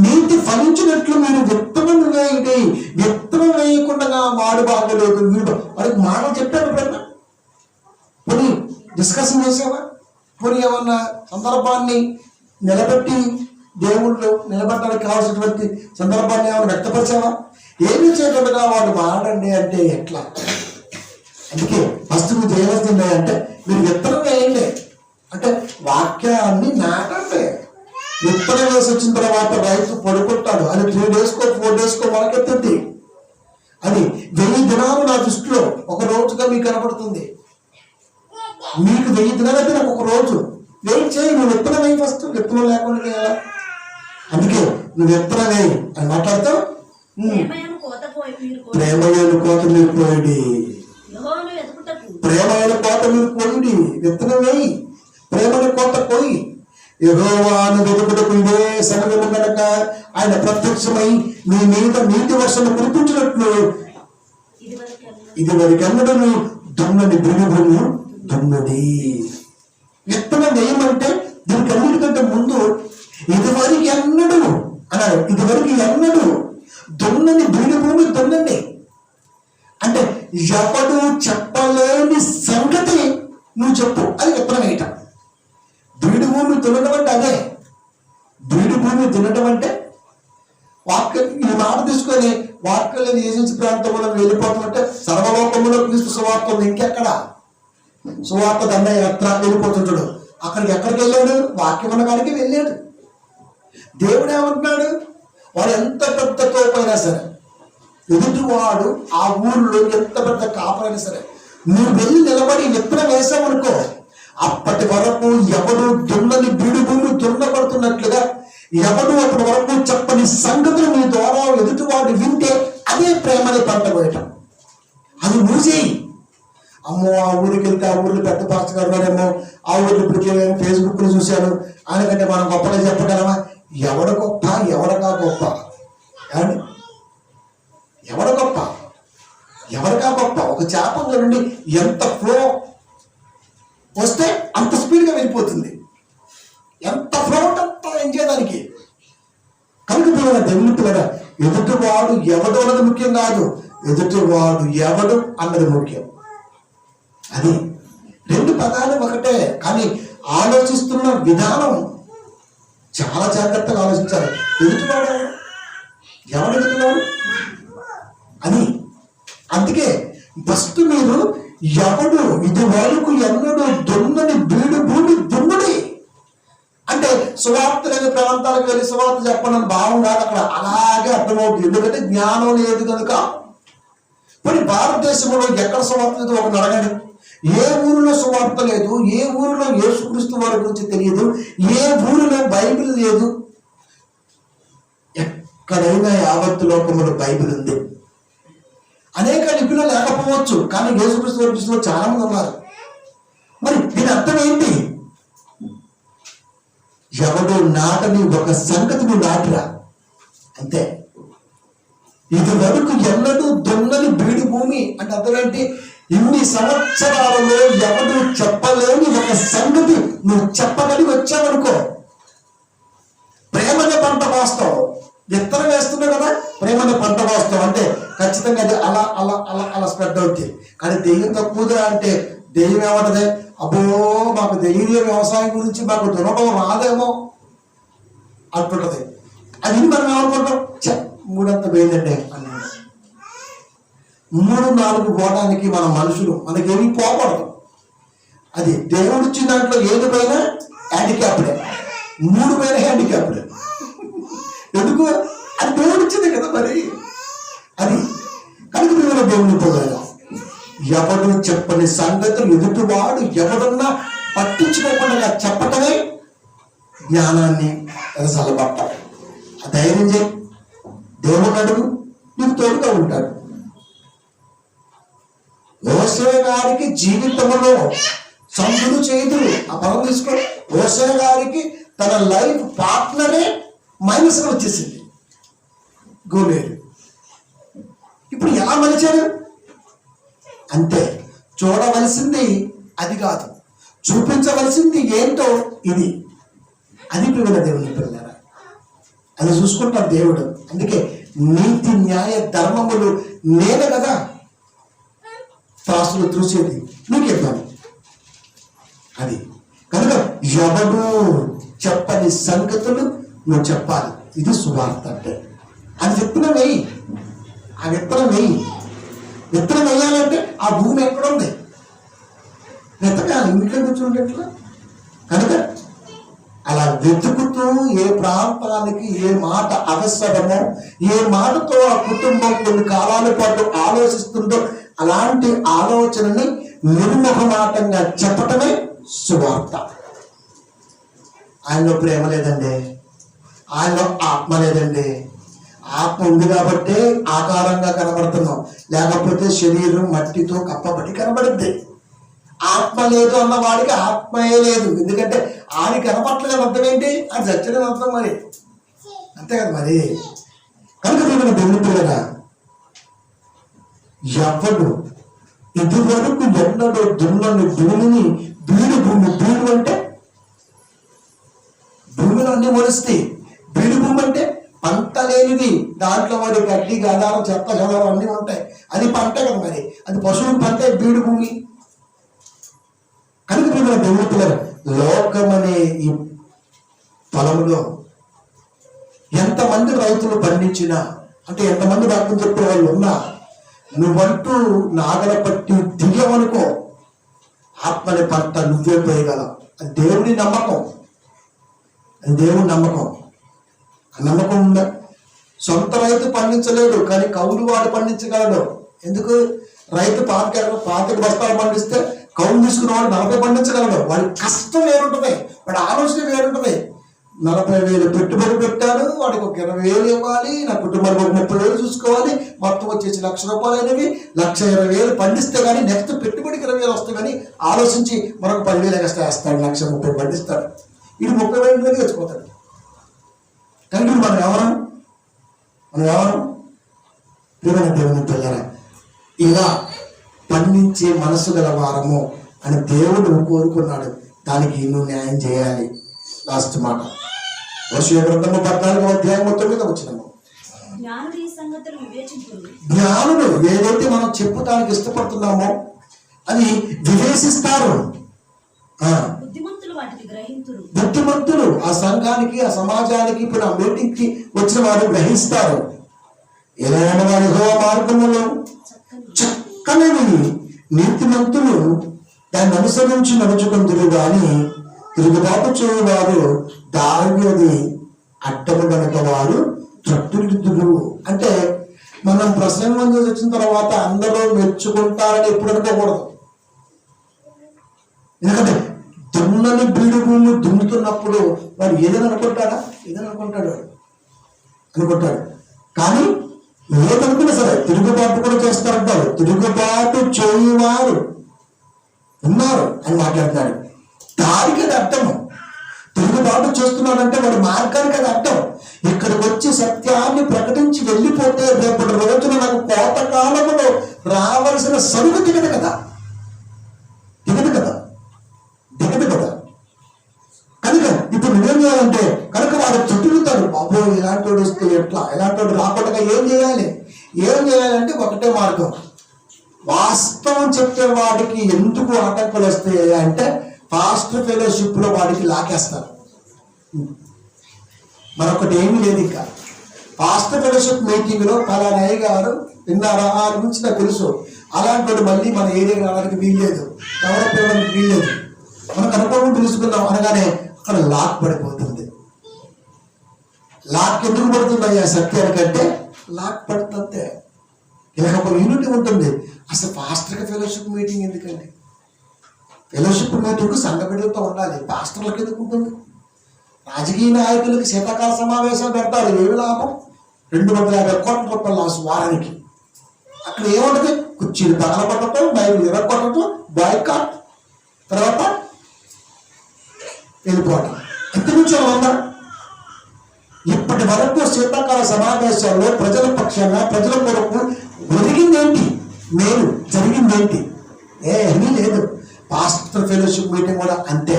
నీతి ఫలించినట్లు మీరు విత్తనం వేయండి. విత్తనం వేయకుండా వాడు బాగోలేదు, వీడు వాడికి మాటలు చెప్పాడు. ఎప్పుడన్నా పోనీ డిస్కషన్ చేసావా? పోనీ ఏమన్నా సందర్భాన్ని నిలబెట్టి దేవుళ్ళు నిలబడడానికి కావాల్సినటువంటి సందర్భాన్ని ఏమైనా వ్యక్తపరిచావా? ఏమి చేయకుండా వాడు వాడండి అంటే ఎట్లా? అందుకే ఫస్ట్ మీరు చేయవలసింది అంటే మీరు విత్తనం వేయండి, అంటే వాక్యాన్ని నాటండి. విత్తనం వేసి వచ్చిన తర్వాత రైతు పడుకుంటాడు, అది 3 days 4 days మొలకెత్తుంది. అది 1000 దినాలు నా దృష్టిలో ఒక రోజుగా మీకు కనపడుతుంది. మీకు 1000 దినాలు అయితే నాకు ఒక రోజు. వెయిట్ చేయి, నువ్వు విత్తనం వేయి ఫస్ట్. విత్తనం లేకుండా చేయాలా? అందుకే నువ్వు విత్తనం వేయి అని మాట్లాడతావు. ప్రేమయను కోత మీరు పోయండి, ప్రేమైన కోత మీరు పోయండి. విత్తనం వేయి, ప్రేమను కోత పోయి. యెహోవాను వెతుకుటకు ఇదే సమయము గనక ఆయన ప్రత్యక్షమై మీ మీద నీటి వర్షము కురిపించినట్లు ఇది వరకెన్నడూ దున్నని భూమి దున్నది. విత్తనం వేయమంటే దీనికి అన్నిటికంటే ముందు ఇదివరకు ఎన్నడు అన్నాడు. ఇదివరకు ఎన్నడు దున్నని బీడు భూమి దున్నండి అంటే ఎవడు చెప్పలేని సంగతి నువ్వు చెప్పు, అది విత్తనం వేయటం. బీడు భూమి దున్నడం అంటే అదే. బీడు భూమి దున్నడం అంటే వాక్యం, ఈ మాట తీసుకొని వాక్యం ఏజెన్సీ ప్రాంతంలో వెళ్ళిపోతామంటే సర్వలోకంలో క్రీస్తు సువార్త ఉంది. ఇంకెక్కడ సువార్త దండ యాత్ర వెళ్ళిపోతుంటాడు. ఎక్కడికి వెళ్ళాడు? వాక్యం ఉన్న కాడికి వెళ్ళాడు. దేవుడు ఏమంటున్నాడు? వాడు ఎంత పెద్ద తోపైనా సరే, ఎదుటివాడు ఆ ఊరిలో ఎంత పెద్ద కాపరైనా సరే, నువ్వు వెళ్ళి నిలబడి విత్తనం వేసావనుకో, అప్పటి వరకు ఎవడు దున్నని బీడు భూమి దున్నబడుతున్నట్లుగా ఎవడు అప్పటి వరకు చెప్పని సంగతులు నీ ద్వారా ఎదుటివాడు వింటే అదే ప్రేమని పంట పోయటం. అది నువ్వు చేయి. అమ్మో ఆ ఊరికి వెళ్తే ఆ ఊరిలో పెద్ద పాస్టర్ గారు ఉన్నారేమో, ఆ ఊరిలో ఇప్పటికే ఫేస్బుక్ లో చూశాను, ఆయనకంటే మనం గొప్పగా చెప్పగలమా? ఎవడ గొప్ప, ఎవడగా గొప్ప? ఎవడ గొప్ప, ఎవరికా గొప్ప? ఒక చేపంలో నుండి ఎంత ఫ్లో వస్తే అంత స్పీడ్గా వెళ్ళిపోతుంది. ఎంత ఫ్లో ఉంటే అంత ఎంజాయ్ దానికి. కనుక పిల్లల దేవుని పిల్లల ఎదుటివాడు ఎవడు అన్నది ముఖ్యం కాదు, ఎదుటివాడు ఎవడు అన్నది ముఖ్యం. అది 2 పదాలు ఒకటే, కానీ ఆలోచిస్తున్న విధానం చాలా జాగ్రత్తగా ఆలోచించాలి. ఎదుటివాడు ఎవడు, ఎదుటివాడు అని. అందుకే ఫస్ట్ మీరు ఎవడు ఇది వరకు ఎన్నడూ దున్నని బీడు భూమి దున్నుడి అంటే సువార్త లేని ప్రాంతాలకు వెళ్ళి సువార్త చెప్పడం భావం కాదు. అక్కడ అలాగే అర్థమవుతుంది, ఎందుకంటే జ్ఞానం లేదు కనుక. మరి భారతదేశంలో ఎక్కడ సువార్త లేదు ఒక అడగండి. ఏ ఊరిలో సువార్త లేదు, ఏ ఊరిలో యేసుక్రీస్తు వారి గురించి తెలియదు, ఏ ఊరిలో బైబిల్ లేదు. ఎక్కడైనా యావత్తు లోకంలో బైబిల్ ఉంది. అనేక లిపిలో లేకపోవచ్చు, కానీ యేసుక్రీస్తు వారి దృష్టిలో చాలా మంది ఉన్నారు. మరి దీని అర్థం ఏంటి? ఎవడో నాటని ఒక సంగతిని నాటిరా అంతే. ఇది వరకు ఎన్నడూ దున్నని బీడు భూమి అంటే అర్థం ఏంటి? ఇన్ని సంవత్సరాలలో ఎవడు చెప్పలేని ఒక సంగతి నువ్వు చెప్పగలిగి వచ్చావనుకో, ప్రేమనే పంట కోస్తావు. విత్తనం వేస్తున్నావు కదా, ప్రేమనే పంట కోస్తావు అంటే ఖచ్చితంగా అది అలా అలా అలా అలా స్ప్రెడ్ అవుతుంది. కానీ దెయ్యం తక్కువదా అంటే దెయ్యం ఏమంటది? అబ్బో మాకు దెయ్యం వ్యవసాయం గురించి మాకు దునడం రాదేమో అంటుంటది. అది మనం ఏమనుకుంటాం? 3 వేయండి అన్నాడు. 3-4 పోవడానికి మన మనుషులు మనకేమీ పోకూడదు. అది దేవుడు ఇచ్చిన దాంట్లో ఏది పైన హ్యాండిక్యాప్డే, 3 పైన హ్యాండిక్యాప్డే. ఎందుకు? అది దేవుడు ఇచ్చింది కదా మరి. అది కనుక దేవుని పొందాలి. ఎవడు చెప్పని సంగతులు ఎదుటివాడు ఎవడన్నా పట్టించుకోకుండా చెప్పటమే జ్ఞానాన్ని ఎదసలబట్టాలి. ఆ ధైర్యం చేయి, దేవుడు అడుగు, నీకు తోడుగా ఉంటాడు. యోసేవ గారికి జీవితంలో సంధులు చేదులు ఆ పదం తీసుకొని యోసేవ గారికి తన లైఫ్ పార్ట్నరే మైనస్ వచ్చేసింది, గోలేరు. ఇప్పుడు ఎలా మలిచాడు అంటే చూడవలసింది అది కాదు, చూపించవలసింది ఏంటో ఇది. అది పిల్లల దేవుని పిల్లరా, అది చూసుకుంటాడు దేవుడు. అందుకే నీతి న్యాయ ధర్మములు నేను కదా త్రాసులు చూసేది, నీకే పని అది. కనుక ఎవడు చెప్పని సంగతులు నువ్వు చెప్పాలి. ఇది సువార్త అంటే. అది విత్తనం వేయి, ఆ విత్తనం వేయి. విత్తనం వేయాలంటే ఆ భూమి ఎక్కడుంది వెతకాలి, ఇంట్లో కూర్చుంటట్లు. కనుక అలా వెతుకుతూ ఏ ప్రాంతానికి ఏ మాట అవసరమో, ఏ మాటతో ఆ కుటుంబం కొన్ని కాలాల పాటు ఆలోచిస్తుందో అలాంటి ఆలోచనని నిర్ముఖమాటంగా చెప్పటమే సువార్త. ఆయనలో ప్రేమ లేదండి, ఆయనలో ఆత్మ లేదండి. ఆత్మ ఉంది కాబట్టే ఆకారంగా కనబడుతున్నాం, లేకపోతే శరీరం మట్టితో కప్పబడి కనబడుద్ది. ఆత్మ లేదు అన్న వాడికి ఆత్మయే లేదు, ఎందుకంటే ఆడికి కనపట్లేదు. అర్థం ఏంటి? అది చచ్చలేదు అర్థం మరి, అంతే కదా మరి. కనుక నేను బెండుతున్నా ఎవడు ఇదివరకు ఎన్నడో దున్నని భూమిని బీడు భూమి, బీడు అంటే భూమిలో అన్ని మొలుస్తాయి. బీడు భూమి అంటే పంట లేనిది, దాంట్లో మరి గడ్డి గదారం చెత్త గదారం అన్నీ ఉంటాయి, అది పంట కదా మరి. అది పశువుల పంట బీడు భూమి. కనుక మీరు దేవుతున్నారు, లోకమనే ఈ పొలంలో ఎంతమంది రైతులు పండించినా, అంటే ఎంతమంది వాక్యం చెప్పే వాళ్ళు ఉన్నా, నువ్వంటూ నాగల పట్టి దిగవనుకో, ఆత్మని పంట నువ్వే పోయగలవు. అది దేవుని నమ్మకం, అది దేవుని నమ్మకం. ఆ నమ్మకం ఉందా? సొంత రైతు పండించలేడు, కానీ కౌలు వాడు పండించగలడు. ఎందుకు? రైతు పాతిక బస్తాలు పండిస్తే కౌలు తీసుకున్న వాడు 40 పండించగలడు. వాడి కష్టం వేరుంటుంది, వాడి ఆలోచన వేరుంటుంది. 40,000 పెట్టుబడి పెట్టాడు, వాడికి ఒక 20,000 ఇవ్వాలి, నా కుటుంబానికి ఒక 30,000 చూసుకోవాలి, మొత్తం వచ్చేసి ₹1,00,000 అయినవి. 1,20,000 పండిస్తే కానీ నెక్స్ట్ పెట్టుబడికి 20,000 వస్తాయి. కానీ ఆలోచించి మరొక 10,000 ఎక్స్ట్రా వేస్తాడు, 1,30,000 పండిస్తాడు. ఇది 30,000 తెచ్చిపోతాడు. కానీ మనం ఎవరం దేవుని పిల్లరా, ఇలా పండించే మనసు గల వారము అని దేవుడు కోరుకున్నాడు. దానికి నువ్వు న్యాయం చేయాలి. లాస్ట్ మాట హోషేయ గ్రంథము 14వ అధ్యాయం 9వ వచనము. జ్ఞానులు ఏదైతే మనం చెప్పుతానికి ఇష్టపడుతున్నామో అది వివేచిస్తారు. బుద్ధిమంతులు ఆ సంఘానికి, ఆ సమాజానికి, ఇప్పుడు ఆ మీటింగ్ కి వచ్చిన వారు గ్రహిస్తారు. ఎలాంటి వారి మార్గములు చక్కనివి, నీతిమంతులు దాన్ని అనుసరించి నడుచుకుందరు గాని తిరుగుబాటు చేయవారు దారిని అడ్డము గనుక వారు త్రట్టుదిద్దురు. అంటే మనం ప్రసంగం చేసి వచ్చిన తర్వాత అందరూ మెచ్చుకుంటారని ఎప్పుడు అనుకోకూడదు. ఎందుకంటే దున్నని బీడు భూమి దున్నుతున్నప్పుడు వాడు ఏదైనా అనుకుంటాడు. కానీ ఏదనుకున్నా సరే తిరుగుబాటు కూడా చేస్తారంటారు. తిరుగుబాటు చేయవారు ఉన్నారు అని మాట్లాడతాడు. దానికి అది అర్థము. తిరుగుబాటు చేస్తున్నాడంటే వాడి మార్గానికి అది అర్థం. ఇక్కడికి వచ్చి సత్యాన్ని ప్రకటించి వెళ్ళిపోతే రేపటి రోజున నాకు కోతకాలంలో రావలసిన సరుకు దిగదు కదా. కనుక ఇప్పుడు నువ్వేం చేయాలంటే, కనుక వాడు చుట్టుతాడు, బాబు ఇలాంటి వాడు వస్తే ఎట్లా, ఇలాంటి వాడు రాకుండా ఏం చేయాలంటే ఒకటే మార్గం. వాస్తవం చెప్పే వాడికి ఎందుకు ఆటంకాలు వస్తాయి అంటే పాస్టర్ ఫెలోషిప్ లో వాడికి లాకేస్తారు. మరొకటి ఏమీ లేదు. ఇంకా పాస్టర్ ఫెలోషిప్ మీటింగ్ లో పలానా గారు విన్నారా ఆ గురించి నాకు తెలుసు, అలాంటి వాడు మళ్ళీ మన ఏరియాకి రావడానికి వీల్లేదు, డెవలప్ అవ్వడానికి వీల్లేదు, మనకు అనుకోవడం తెలుసుకుందాం అనగానే అక్కడ లాక్ పడిపోతుంది. లాక్ ఎందుకు పడుతుంది అయ్యా సత్యానికంటే? లాక్ పడుతుంది. ఇలాగ ఒక యూనిటీ ఉంటుంది. అసలు పాస్టర్కి ఫెలోషిప్ మీటింగ్ ఎందుకండి? ఫెలోషిప్ మీటింగ్ సంఘ బిడ్డలతో ఉండాలి, పాస్టర్లకు ఎందుకు ఉంటుంది? రాజకీయ నాయకులకి శీతాకాల సమావేశాలు పెడతారు, ఏమి లాభం? 250 కోట్ల రూపాయల లాస్ వారానికి. అక్కడ ఏముంటుంది? కుర్చీలు పగలగొట్టడం, మైలు విరగొట్టడం, బాయ్కాట్, తర్వాత వెళ్ళిపోవటం. ఎంతమించి ఉందా? ఇప్పటి వరకు శీతాకాల సమావేశాల్లో ప్రజల పక్షాన ప్రజల కొరకు ఒరిగిందేంటి? మేలు జరిగిందేంటి? ఏమీ లేదు. పాస్టర్ ఫెలోషిప్ మీటింగ్ కూడా అంతే.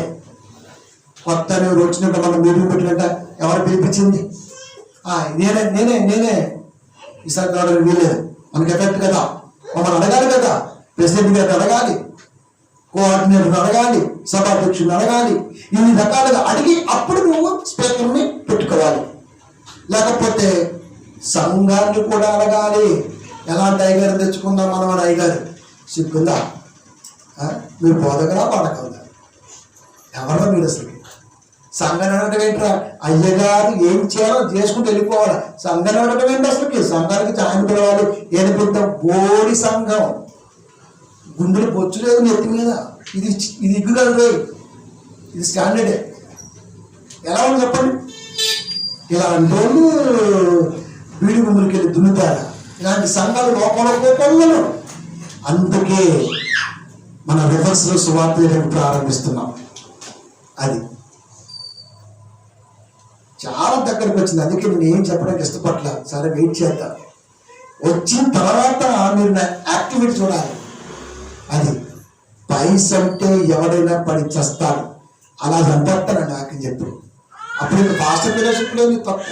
కొత్త వచ్చినట్టు మనం మీటింగ్ పెట్టినట్ట ఎవరు పిలిపించింది? నేనే ఈసారి రావడానికి వీలేదు, మనకి ఎఫెక్ట్ కదా, మమ్మల్ని అడగాలి కదా, ప్రెసిడెంట్ గారిని అడగాలి, కోఆర్డినేటర్ అడగాలి, సభాధ్యక్షుడిని అడగాలి, ఇన్ని రకాలుగా అడిగి అప్పుడు నువ్వు స్పీకర్ని పెట్టుకోవాలి. లేకపోతే సంఘాన్ని కూడా అడగాలి. ఎలాంటి అయ్యగారు తెచ్చుకుందాం మనం అని అయ్యగారు సిగ్గుందా? మీరు బోధకరా పాడకవుదా? ఎవరో మీరు అసలు సంఘాన్ని అడగడం ఏంట్రా? అయ్యగారు ఏం చేయాలో చేసుకుంటూ వెళ్ళిపోవాలి. సంఘాన్ని అడగడం ఏంటి? అసలుకి సంఘానికి ఛాయలు పిలవాలి. ఏది పెద్ద బోడి సంఘం, గుండెలు బొచ్చు లేదు నెత్తి మీద. ఇది ఇగ్గు కాదు, ఇది స్టాండర్డే. ఎలా ఉంది చెప్పండి? ఇలాంటి వాళ్ళు బీడి గుంపులకి వెళ్ళి దున్నుతారా? ఇలాంటి సంఘాలు లోపల కోపలను. అందుకే మన రివర్స్లో సువార్త ప్రారంభిస్తున్నాం. అది చాలా దగ్గరికి వచ్చింది. అందుకే నేను ఏం చెప్పడానికి ఇష్టపడలే. సరే వెయిట్ చేద్దాం, వచ్చిన తర్వాత మీరు నా యాక్టివిటీ చూడాలి. అది పైస అంటే ఎవడైనా పడి చేస్తాడు, అలా చంపేస్తాను నాకు చెప్పి. అప్పుడు ఇంకా పాస్టర్ ఫెలోషిప్ లేదు తప్ప,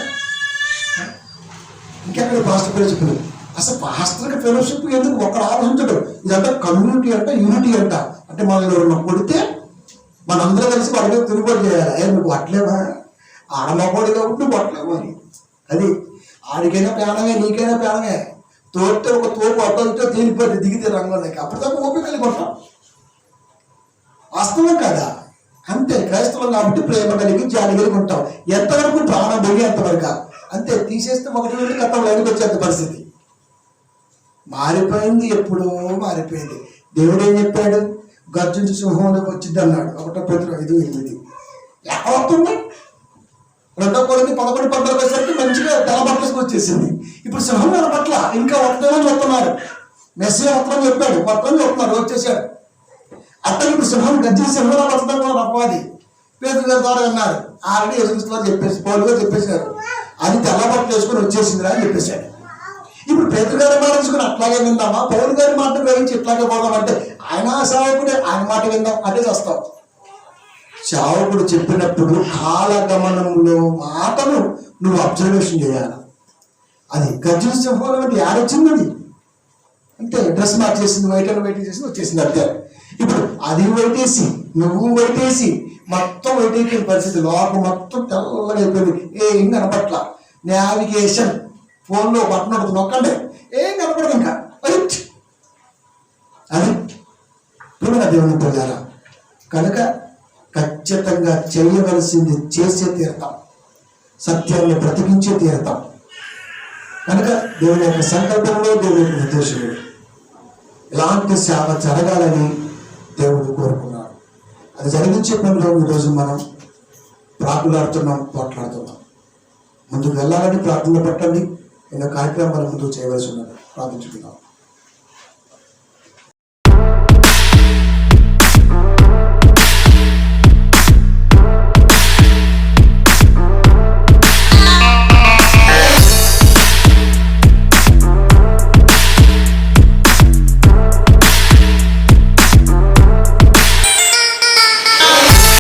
ఇంకెక్కడ పాస్టర్ ఫెలోషిప్ లేదు. అసలు పాస్టర్కి ఫెలోషిప్ ఎందుకు? ఒకడు ఆలోచించడు. ఇదంతా కమ్యూనిటీ అంట, యూనిటీ అంట. అంటే మనల్ని కొడితే మనందరం కలిసి వాడి మీద తిరుగుబాటు చేయాలి. అయ్యా నువ్వు కొట్టలేవా? ఆడమకోడి కాబట్టి నువ్వు కొట్టలేవు అని. అది ఆడికైనా ప్రాణమే, నీకైనా ప్రాణమే. తోటే ఒక తోపు అడ్డంతో తేలిపోతే దిగితే రంగంలోకి, అప్పటిదాకా ఓపిక కలిగి ఉంటాం. వాస్తవం కదా? అంతే. క్రైస్తవం కాబట్టి ప్రేమ కలిగి జాలి కలిగి ఉంటాం. ఎంతవరకు ప్రాణం పోయి ఎంతవరకు అంతే. తీసేస్తే ఒకటి నుండి గతం లైన్కి వచ్చేంత పరిస్థితి మారిపోయింది. ఎప్పుడో మారిపోయింది. దేవుడు ఏం చెప్పాడు? గర్జించి సింహంలోకి వచ్చింది అన్నాడు. 1 పేతురు 5:8. ఎక్కడ వస్తుంది? 2 కొరింథీ 11:14 వచ్చేసరికి మంచిగా తెల్లబట్టలకు వచ్చేసింది. ఇప్పుడు సింహం పట్ల ఇంకా వస్తుందని చెప్తున్నారు. మెస్సీయ వస్త్రం చెప్పాడు, వస్త్రం చెప్తున్నారు, వచ్చేసాడు. అట్లా ఇప్పుడు సింహం గర్జించి సింహంలో వస్తుందని కూడా అపవాది పేతురు గారి ద్వారా అన్నారు. ఆల్రెడీ యేసుక్రీస్తులో చెప్పేసి పౌలుగా చెప్పేశారు. అది తెల్లబట్టలు వేసుకొని వచ్చేసిందిరా అని చెప్పేశాడు. ఇప్పుడు పేతురు గారి మాట తీసుకుని అట్లాగే విందామా? పౌలు గారి మాట గ్రహించి ఇట్లాగే పోదామంటే ఆయన సేవకుడే, ఆయన మాట విందాం అంటే చేస్తాం. సేవకుడు చెప్పినప్పుడు కాలగమనంలో మాటను నువ్వు అబ్జర్వేషన్ చేయాలి. అది గర్జన సింహం అంటే ఆడొచ్చింది. అది అంటే డ్రెస్ మార్చేసింది, వైట్ అండ్ వైట్ చేసింది, వచ్చేసింది అంతే. ఇప్పుడు అది వైటేసి నువ్వు వైటేసి మొత్తం వైట్ అయిపోయిన పరిస్థితి. లోపల మొత్తం తెల్లగా అయిపోయింది, ఏం కనపట్ల. నావిగేషన్ ఫోన్లో బట్టన్ ఒకటి నొక్కండి, ఏం కనపడదు ఇంకా. అది ప్రియమైన దేవుని ప్రజారా, కనుక ఖచ్చితంగా చేయవలసింది చేసే తీరతాం, సత్యాన్ని బ్రతికించే తీరతాం. కనుక దేవుని యొక్క సంకల్పంలో, దేవుని యొక్క ఉద్దేశంలో ఇలాంటి సేవ జరగాలని దేవుడు కోరుకున్నాడు. అది జరిగించే పనిలో ఈరోజు మనం ప్రాకులాడుతున్నాం, పోట్లాడుతున్నాం. ముందుకు వెళ్ళాలని ప్రార్థన పెట్టండి. ఎన్నో కార్యక్రమాలు ముందుకు చేయవలసి ఉన్నది. ప్రార్థించుకున్నాం.